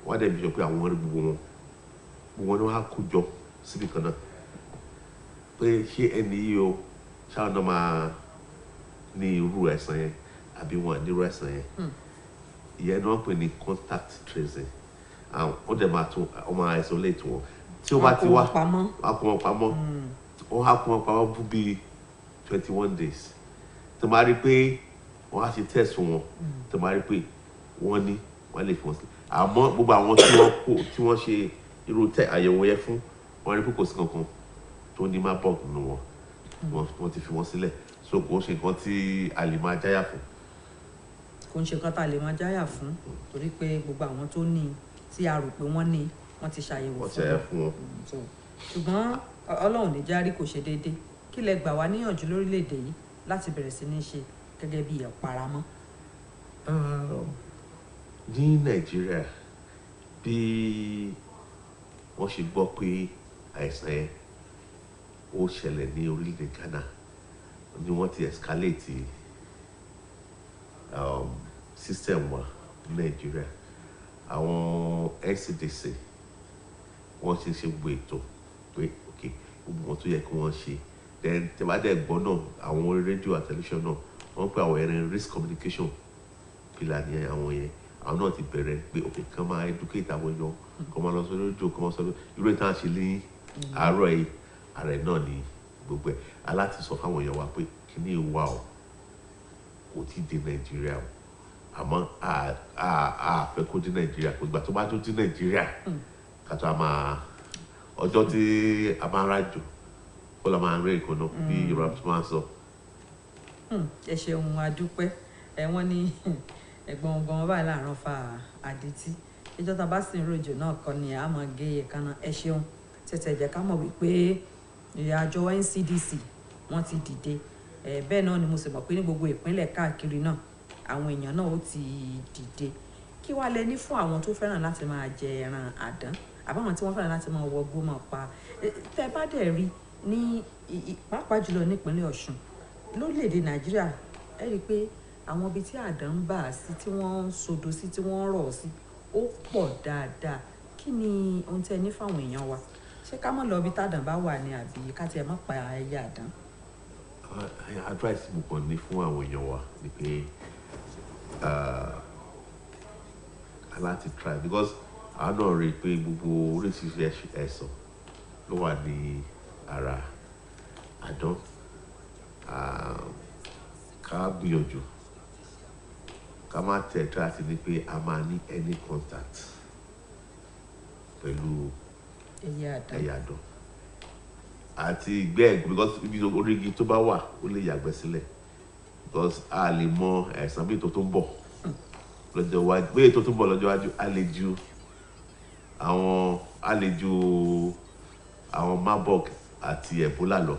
Wọ́n á dẹ̀ bí sọ pé àwọn rí gbogbo wọn ni wọ́n á kó jọ síbi kan náà pé ṣé ẹni yìí o ṣáà náà máa ní irú àìsàn yẹn àbí wọn ní irú àìsàn yẹn. Ìyẹn ni wọ́n pè ní contact tracing. Ó dẹ̀ máa tún ọmọ isolate wọn. Tí ó bá ti wá, wọ́n á kó wọn pamọ́. Wọ́n á kó wọn pamọ́ fún bíi 21 days. Tó máa rí pé wọ́n á ṣe test wọn. Tó máa rí pé wọ́n ní, wọ́n lè fi wọn sílẹ̀. Àmọ́ gbogbo àwọn tí wọ́n ṣe irú àyẹ̀wò yẹn fún, wọ́n rí pé kò sí kankan tó ní Marburg nínú wọn. Wọ́n ti fi wọn sílẹ̀. So kò ń ṣe nǹkan tí a lè máa jáyà fún. Kò ń ṣe nǹkan tá a lè máa jáyà fún, torí pé gbogbo àwọn tó ní tí a rò pé wọ́n ní wọ́n ti ṣàyẹ̀wò fún wọn. Ṣùgbọ́n Ọlọ́run ní járí kò ṣe déédéé. Kí lẹ gbà wá níyànjú lórílẹ̀‐èdè yìí láti bẹ̀rẹ̀ sí ní ṣe gẹ́gẹ́ bí ìparamọ́? Ní Nàìjíríà, bí wọ́n ṣe gbọ́ pé àìsàn yẹn ó ṣẹlẹ̀ ní orílẹ̀-èdè Ghana, ni wọ́n ti escalate system wa ní Nàìjíríà. Àwọn NCDC wọ́n ti ṣe gbogbo ètò pé ok gbogbo wọn tó yẹ kí wọ́n ṣe. Then tẹ́ bá dẹ̀ gbọ́ náà, àwọn orí rédíò àti tẹlifíṣàn náà wọ́n pè àwọn ẹ̀rìn risk communication pillar ní àwọn yẹn. Àwọn náà ti bẹ̀rẹ̀ pé ok kán máa educate àwọn èèyàn, kán máa lọ sórí rédíò, kán máa sọ irú ìtàn àṣẹ ní àárọ̀ yìí. Ààrẹ náà ni gbogbo ẹ̀ aláti sọ fáwọn èèyàn wa pé kíní wà o, kò tí dé Nàìjíríà o, àmọ́ a fẹ́ kó dé Nàìjíríà, kò gbà tó bá tó dé Nàìjíríà ká tó a máa ọjọ́ tí a máa rájò kó la máa rí ìkànnà bí Yorùbá tó máa sọ. Ẹ ṣeun adúpẹ́. Wọ́n ní ẹ̀gbọ́n ọgbọ́n báyìí láàárọ̀ fa àdìtí. Ìjọ tá a bá sì ń rojò náà kọ́ ni a máa gé ẹ̀kaná. Ẹ ṣeun tètè jẹ́ ká mọ̀ wípé àjọ NCDC wọ́n ti dìde. Bẹ́ẹ̀ náà ni mo sì mọ̀ pé ní gbogbo ìpínlẹ̀ káàkiri náà àwọn èèyàn náà ó ti dìde. Kí wá lẹ ní fún àwọn tó fẹ́ràn láti máa jẹ ẹran àdán àbáwọn tí wọ́n fẹ́ràn láti máa wọgbó máa pa? Tẹ́ bá dẹ̀ rí ní pàápàá jùlọ nípínlẹ̀ Ọ̀ṣun lórílẹ̀‐èdè Nàìjíríà, ẹ rí i pé àwọn ibi tí àdán ń bà sí, tí wọ́n ń sodo sí, tí wọ́n ń rọ̀ sí ó pọ̀ dáadáa. Kí ni ohun tí ẹ ní fáwọn èèyàn wa? Ṣé ká má lọ ibi tádàn bá wà ní àbí ká tiẹ̀ má pa ẹyẹ àdán? Advice mo kàn ní fún àwọn èèyàn wa ni pé aláti try, because àwọn náà rí i pé gbogbo oríṣiríṣi ẹ̀sán ló wà ní ara àdán. Ká gbìyànjú ká má tẹ̀ try àti ní pé a máa ní any contact pẹ̀lú ẹyẹ àdán àti ìgbẹ́, because ibi orígi tó bá wà ó lè yàgbẹ́ sílẹ̀, because a lè mọ àìsàn bí ètò tó ń bọ̀ lọ́jọ́ iwájú. Bí ètò tó ń bọ̀ lọ́jọ́ iwájú a lè ju àwọn Marburg àti Ebola lọ.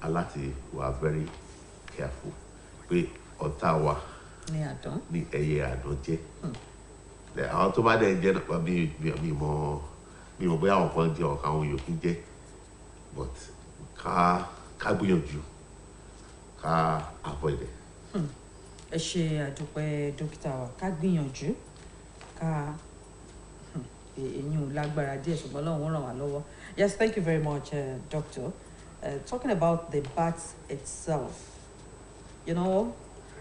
Aláti wà very careful pé ọ̀tá wa ní ẹyẹ àdán jẹ́. Àwọn tó bá dẹ̀ ń jẹ́ náà mi mọ̀ bóyá àwọn kan jẹ́ ọ̀kan àwọn yòókù jẹ́, but ká gbìyànjú ká avoid it. Ẹ ṣe àdúpẹ́ dókítà wa. Ká gbìyànjú ká èyí ò lágbára díẹ̀ ṣùgbọ́n Ọlọ́run ràn wá lọ́wọ́. Yes, thank you very much, doctor. Talking about the bat itself, you know,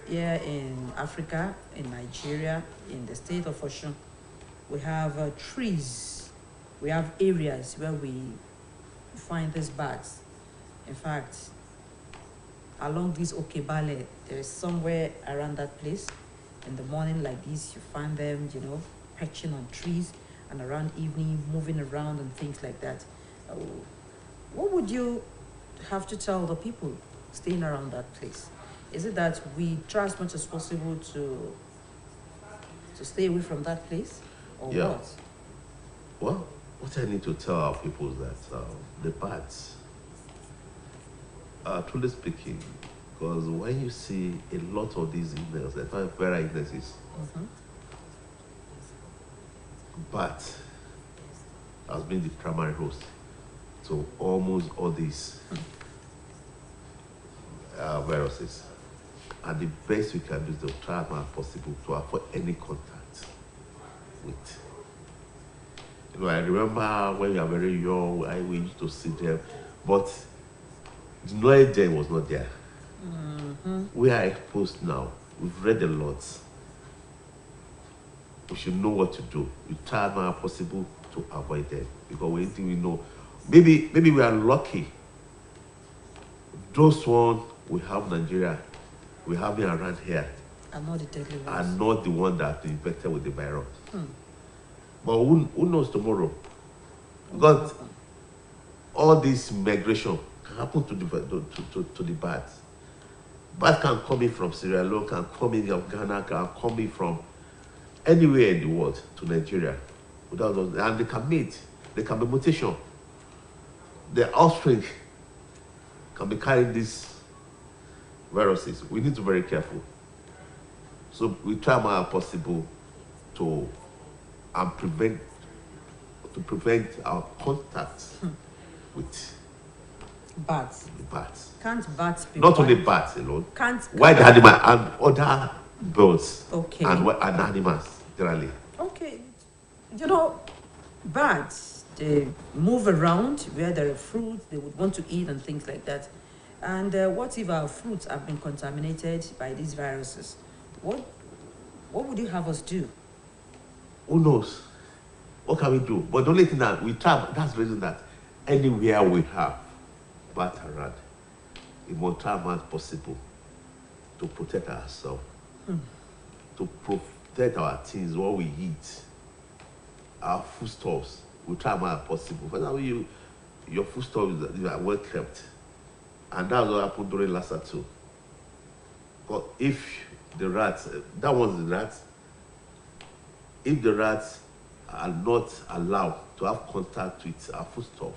here in Africa, in Nigeria, in the state of Osun, we have trees, we have areas where we find these bats. In fact, along this Okebale, there is somewhere around that place. In the morning like this, you find them, you know, perching on trees, and around evening, moving around and things like that. What would you have to tell the people staying around that place? Is it that we try as much as possible to stay away from that place, or what? Well, what I need to tell our people is that the bats, truly speaking, because when you see a lot of these illnesses, the viral illnesses, bat has been the primary host to almost all these viruses. And the best we can do is to try as much as possible to avoid any contact with. You know, I remember when we were very young, we used to see them, but the knowledge then was not there. We are exposed now. We've read a lot. We should know what to do. We try as much as possible to avoid them, because we think we know. Maybe we are lucky. Those ones we have in Nigeria, we have it around here, are not the deadly ones. Are not the one that are infected with the virus. But who knows tomorrow? Because all this migration can happen to the bats. Bats can come in from Sierra Leone, can come in from Ghana, can come in from anywhere in the world to Nigeria. Without those, and they can mate. They can be mutation. Their offspring can be carrying these viruses. We need to be very careful. So we try as possible to prevent our contact with Bats. the bats. Can't bats be Not only wild? bats alone. Can't Wild animal and other birds. Okay. And animals generally. Okay. You know, bats, they move around where there are fruits they would want to eat and things like that. And what if our fruits have been contaminated by these viruses? What would you have us do? Who knows? What can we do? But the only thing that we try, that's the reason that anywhere we have bats around, we must try as much as possible to protect ourselves, to protect our things, what we eat, our foodstuffs. We try as much as possible. For example, your foodstuffs are well kept. And that's what happened during last year too. But if the rats, that was the rats, if the rats are not allowed to have contact with our foodstuff,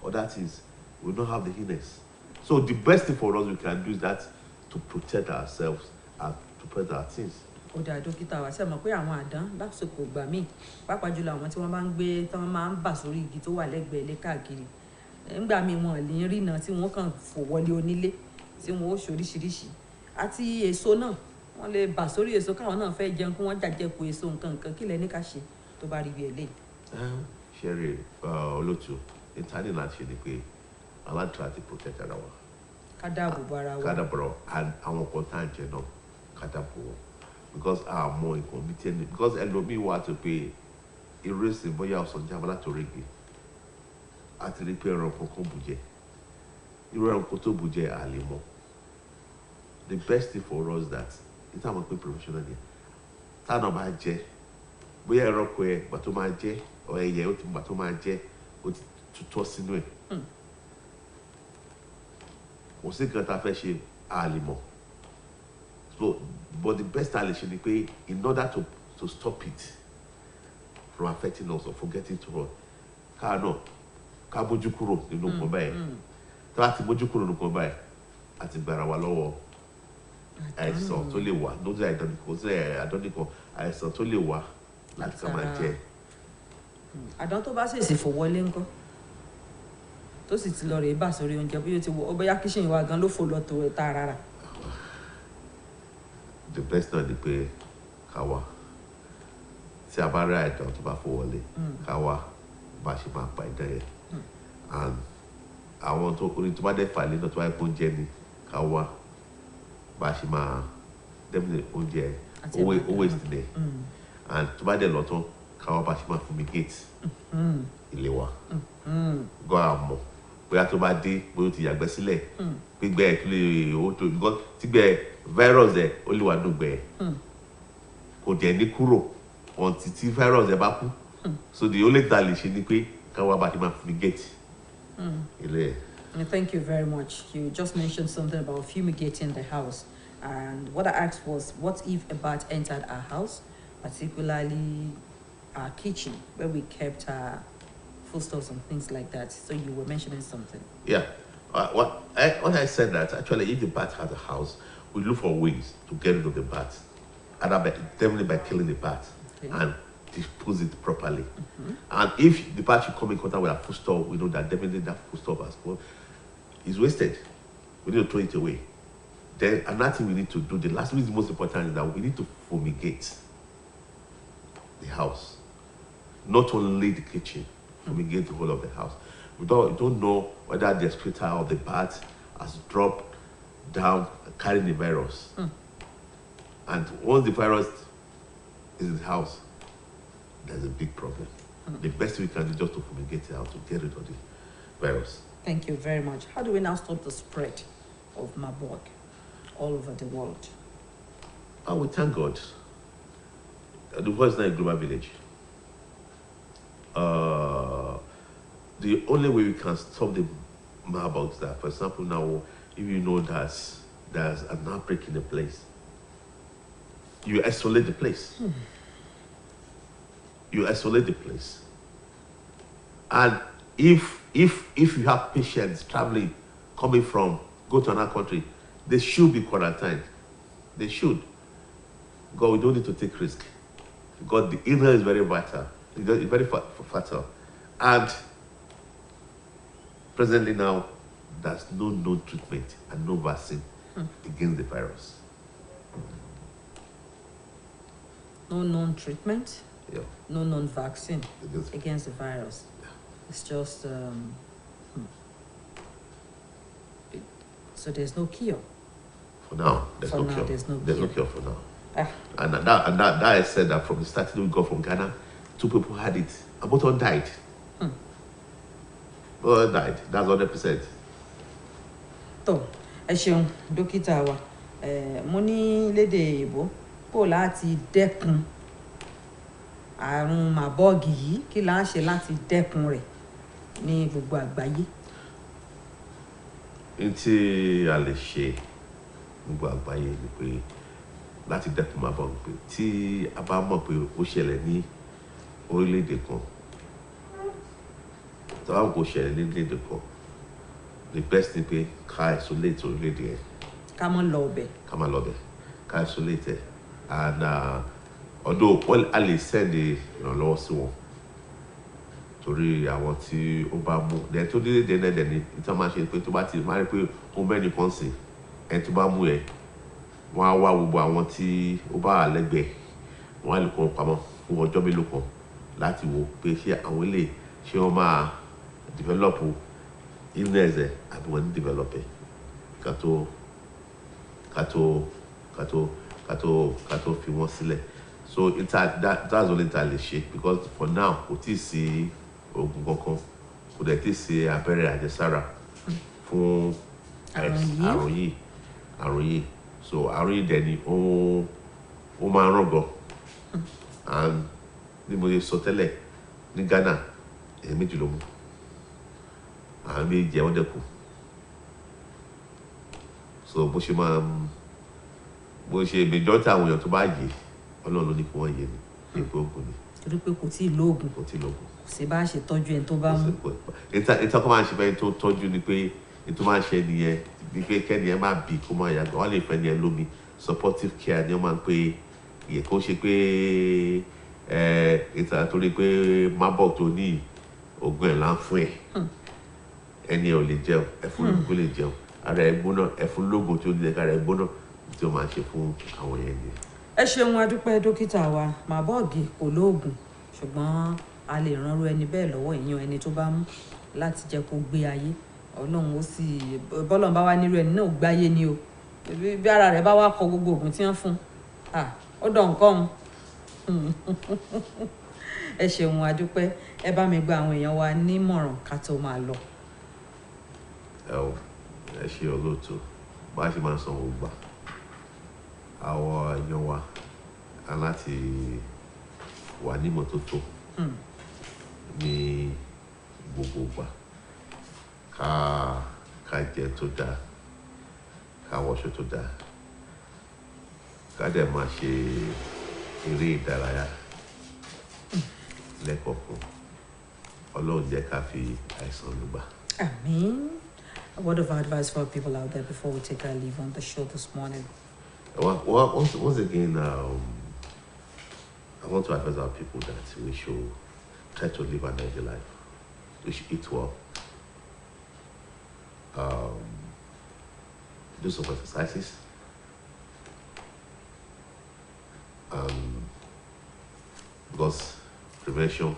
or that is, we don't have the illness. So the best thing for us we can do is that to protect ourselves and to protect our things. Ó dáa dókítà wa ṣe mọ̀ pé àwọn àdán lásìkò ìgbà míì pàápàá jùlọ àwọn tí wọ́n bá ń gbé tí wọ́n máa ń bà sórí igi tó wà lẹ́gbẹ̀ẹ́ ilé káàkiri nígbà míì wọn lè rìnà tí wọ́n kàn fò wọlé onílé tí wọ́n ó ṣoríṣiríṣi àti èso náà wọ́n lè bà sórí èso káwọn náà fẹ́ jẹun kí wọ́n jàjẹkù èso nǹkan kí lẹ ní ká ṣe tó bá rí bí eléyìí. Ṣeré olóòtú ìtàní láti ṣe ni pé aláǹtí àti protect ara wa. Ká dáàbò bo ara wa. Ká dáàbò bo àwọn kan tá à ń jẹ náà ká dáàbò wọn. Because our more inconvenient, because ẹlòmíì wà tó pé ìrẹsì bóyá ọ̀sán jábọ́ láti orígi àti rí pé ẹranko kan bùjẹ irú ẹranko tó bùjẹ àlè mọ́. The best thing for us that it's àwọn pé professional yẹn táwọn máa jẹ bóyá ẹranko ẹ gbà tó máa jẹ ọ ẹyẹ ó ti gbà tó máa jẹ ó ti tutọ́ sínú ẹ̀ kò sí nǹkan tá a fẹ́ ṣe àlè mọ́. So, but the best solution is pé in order to stop it from affecting us or forgetting to us, ká mójú kúrò nínú nǹkan báyìí. Tá bá ti mójú kúrò nínú nǹkan báyìí, àti gbàrà wa lọ́wọ́ àìsàn tó lè wà lójú àìdánìkan àìsàn tó lè wà láti ká máa jẹ. Àdán tó bá ṣèṣì fò wọlé ńkọ́ tó sì ti lọ rèé bà sórí oúnjẹ bí ó ti wọ bóyá kíṣìn wa gan ló fò lọ tó ẹ̀ tá rárá. The best náà ni pé ká wá tí a bá rí àìdán tó bá fò wọlé ká wá bá ṣe máa pa ìdán yẹn and àwọn tó orin tó bá dẹ̀ fà lé náà tó bá yẹ kó oúnjẹ ni ká wá bá ṣe máa dẹ́mìnì oúnjẹ owó ìsìlẹ̀ and tó bá dẹ̀ lọ tán ká wá bá ṣe máa fumigate ilé wa gbọ́ àmọ́ bóyá tó bá dé bóyá ó ti yàgbẹ́ sílẹ̀ gbígbẹ́ ẹ̀ kí lè owó tó because tígbẹ́ virus ẹ̀ ó lè wà dùgbẹ́ ẹ̀ kò jẹ́ ní kúrò until tí virus ẹ̀ bá kú so the only thing lè ṣe ni pé ká wá bá ṣe máa fumigate ilé ẹ̀. Thank you very much. You just mentioned something about fumigating the house, and what I asked was, what if a bat entered our house, particularly our kitchen where we kept our foodstuffs and things like that? So you were mentioning something. Yeah. What I said that actually if the bat has a house, we look for ways to get rid of the bat. Either definitely by killing the bat and dispose it properly. And if the bat should come in contact with our foodstuff, we know that definitely that foodstuff as well is wasted. We need to throw it away. Then another thing we need to do, the last thing is the most important, is that we need to fumigate the house. Not only the kitchen, fumigate the whole of the house. We don't know whether the excreta of the bat has dropped down carrying the virus. And once the virus is in the house, there's a big problem. The best thing we can do is just to fumigate it out to get rid of the virus. Thank you very much. How do we now stop the spread of Marburg all over the world? We thank God. The world is not a global village. The only way we can stop the Marburg is that, for example, now, if you know there's an outbreak in a place, you isolate the place. You isolate the place. And if you have patients traveling, coming from, go to another country, they should be quarantined. They should. God, we don't need to take risk. God, the inhale is very vital. It's very fatal. And presently now, there's no known treatment and no vaccine against the virus. No known treatment, Yeah. no known vaccine Against the virus. Yeah. It's just so there's no cure. For now, there's For no now, cure. there's no There's no cure. cure for now. Ah, And that I said that from the starting we got from Ghana, 2 people had it, and both all died. Both all died. That's 100%. tó ẹ ṣeun dókítà wa mo ní lédè èèbó kó láti dẹ́kun àrùn màbọ́ọ̀gì yìí kí là ń ṣe láti dẹ́kun rẹ̀ ní gbogbo àgbáyé. N tí a lè ṣe gbogbo àgbáyé ni pé láti dẹ́kun máa bọ̀ pé tí a bá mọ̀ pé ó ṣẹlẹ̀ ní orílẹ̀-èdè kan, tí a bá mọ̀ pé ó ṣẹlẹ̀ ní orílẹ̀-èdè kan, the best ni pé ká isolate orílẹ̀-èdè yẹn. ká mọ́ lọ ọbẹ̀. Ká má lọ bẹ̀, ká isolate ẹ̀. And although a lè send ìrànlọ́wọ́ sí wọn torí àwọn tí ó bá mú ẹ̀ tó délé dẹ́nẹ́ dẹ́ni ìtàn máa ṣe pé tó bá ti máa rí pé ó mẹ́rin kan sí ẹ̀ tó bá mú ẹ̀ wọ́n á wá gbogbo àwọn tí ó bá wà lẹ́gbẹ̀ẹ́ wọ́n á lè kó wọn pamọ́ fún ọjọ́ mélòó kan láti wo pé ṣé àwọn ilé ṣé wọ́n máa develop illness ẹ̀ àbí wọ́n ní develop ẹ̀ ká tó fi wọ́n sílẹ̀. So that's only ta lè ṣe because for now kò tí ì sí oògùn kankan kò dẹ̀ tí ì sí abẹ́rẹ́ àjẹsára fún àrùn yìí. So àrùn yìí dẹ̀ ni ó máa ń rọ̀gọ̀. And bí mo ṣe sọ tẹ́lẹ̀ ní Ghana èyí méjì ló mú àwọn méjì jẹ́ wọ́n dẹ́kun. So bó ṣe majority àwọn èèyàn tó bá yè Ọlọ́run ló ní kí wọ́n yè ní ipò ogun ni. torí pé kò tí ì lóògùn kò sí bá ṣe tọ́jú ẹni tó bá mú. ìtàn kan máa ń ṣe fẹ́ tó tọ́jú ni pé ètò máa ń ṣe nìyẹn ni pé kẹ́ni ẹ má bì kó máa yàgbọ́ wọ́n lè fẹ́ ni ẹ lómi supportive care ni wọ́n máa ń pè ìyẹn kó ṣe pé ìtàn torí pé Marburg tó ní oògùn ẹ̀ là ń fún ẹ̀ ẹni ẹ ò lè jẹun ẹ̀fún lóògùn lè jẹun ara ẹ̀ gbóná ẹ̀fún lóògùn tó ní ara ẹ̀ gbóná tí ó máa ṣe fún àwọn yẹn ni. ẹ ṣeun adúpẹ́ dókítà wa màbọ́ọ̀gì kò lóògùn ṣùgbọ́n a lè ránrú ẹni bẹ́ẹ̀ lọ́wọ́ ìyan ẹni tó bá mú láti jẹ́ kó gbé ayé Ọlọ́run ó sì bọ́lọ́run bá wá nírú ẹni náà gbáyé ni o bí ara rẹ̀ bá wá kọ gbogbo oògùn tí wọ́n fún ó dọ̀ nǹkan ẹ ṣeun adúpẹ́ ẹ bá mi gba àwọn èèyàn wa nímọ̀ràn ká tó máa lọ. ẹ ṣe olóòtú bá a ṣe máa san owó gbà àwọn èèyàn wa láti wà ní ìmọ́tótó ní gbogbo ìgbà ká jẹ tó dáa ká wọṣọ tó dáa ká dẹ̀ máa ṣe eré ìdárayá lẹ́kọ̀ọ̀kan Ọlọ́run jẹ́ ká fi àìsàn lùgbà. Àmín. A word of advice for people out there before we take our leave on the show this morning. Well, once again, I want to advise our people that we should try to live an healthy life. We should eat well. Do some exercises. Because prevention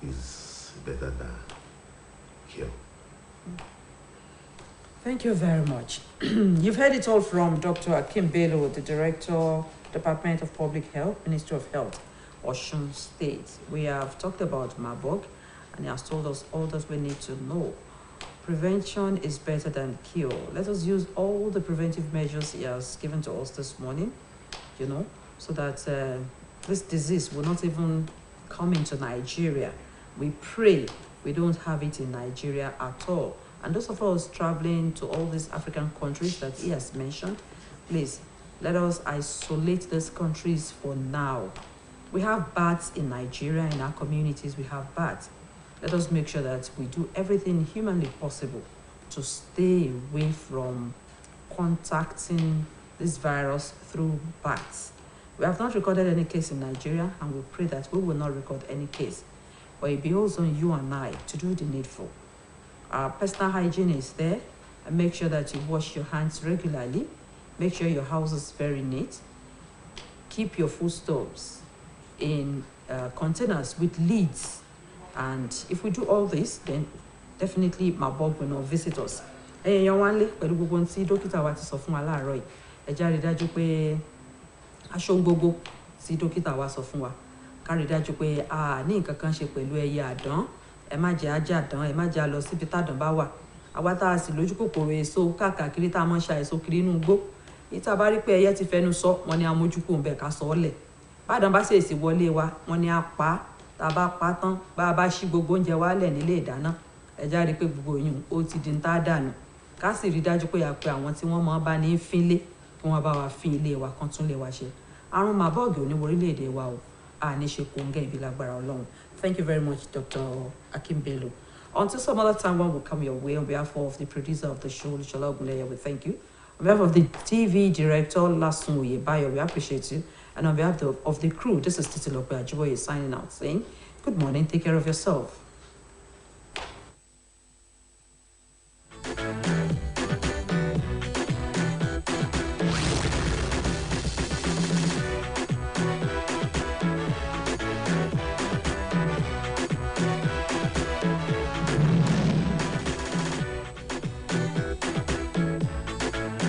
is better than cure. Thank you very much. You've heard it all from Dr. Akim Bello, the Director, Department of Public Health, Ministry of Health, Osun State. We have talked about Marburg, and he has told us all that we need to know. Prevention is better than cure. Let us use all the preventive measures he has given to us this morning, so that this disease will not even come into Nigeria. We pray we don't have it in Nigeria at all. And those of us traveling to all these African countries that he has mentioned, please, let us isolate these countries for now. We have bats in Nigeria, in our communities, we have bats. Let us make sure that we do everything humanly possible to stay away from contacting this virus through bites. We have not recorded any case in Nigeria, and we pray that we will not record any case. But it behoves on you and I to do the needful. Our personal hygiene is there, and make sure that you wash your hands regularly. Make sure your house is very neat. Keep your foodstuffs in containers with lids. And if we do all this, then definitely Marburg will not visit us. Èèyàn wá ń lé pẹ̀lú gbogbo ohun tí dókítà wa ti sọ fún wa láàárọ̀ yìí. Ẹ já rí dájú pé aṣọ gbogbo tí dókítà wa sọ fún wa. Ká rí dájú pé a ní nǹkan kan ṣe pẹ̀lú ẹyẹ àdán. Ẹ má jẹ́ ajá àdán, ẹ má jẹ́ a lọ síbi tádàn bá wà. Àwa tá a sì lójú kòkòrò èso káàkiri tá a máa ń ṣa èso kiri inú igbó. Ìta bá rí pé ẹyẹ ti fẹnu sọ, wọ́n ní amójúkò ń bẹ̀ ká sọ ọ́ lẹ̀. Bádàn bá ṣèèṣì wọlé wa, wọ́n ní a pa á. Tá a bá pa á tán, bá a bá ṣí gbogbo oúnjẹ wa lẹ̀ nílé ìdáná. Ẹ já rí pé gbogbo yín ó ti di ń tá dànù. Ká sì rí dájú pé a pe àwọn tí wọ́n máa bá ní fínlé kí wọ́n bá wa fín ilé wa kan tún lè wa ṣe. Àrùn Marburg ò ní wọ orílẹ̀-èdè wa o. A ní ṣe kòńgẹ́ ibi lágbára Ọlọ́run. Thank you very much, Dr. Akimbelo. Until some other time, one will come your way. On behalf of the producer of the show, Lushola Ogunleye, we thank you. On behalf of the TV director, Lasun Oyebayo, we appreciate you. And on behalf of the crew, this is Titi Lope Ajiboye signing out, saying, good morning, take care of yourself.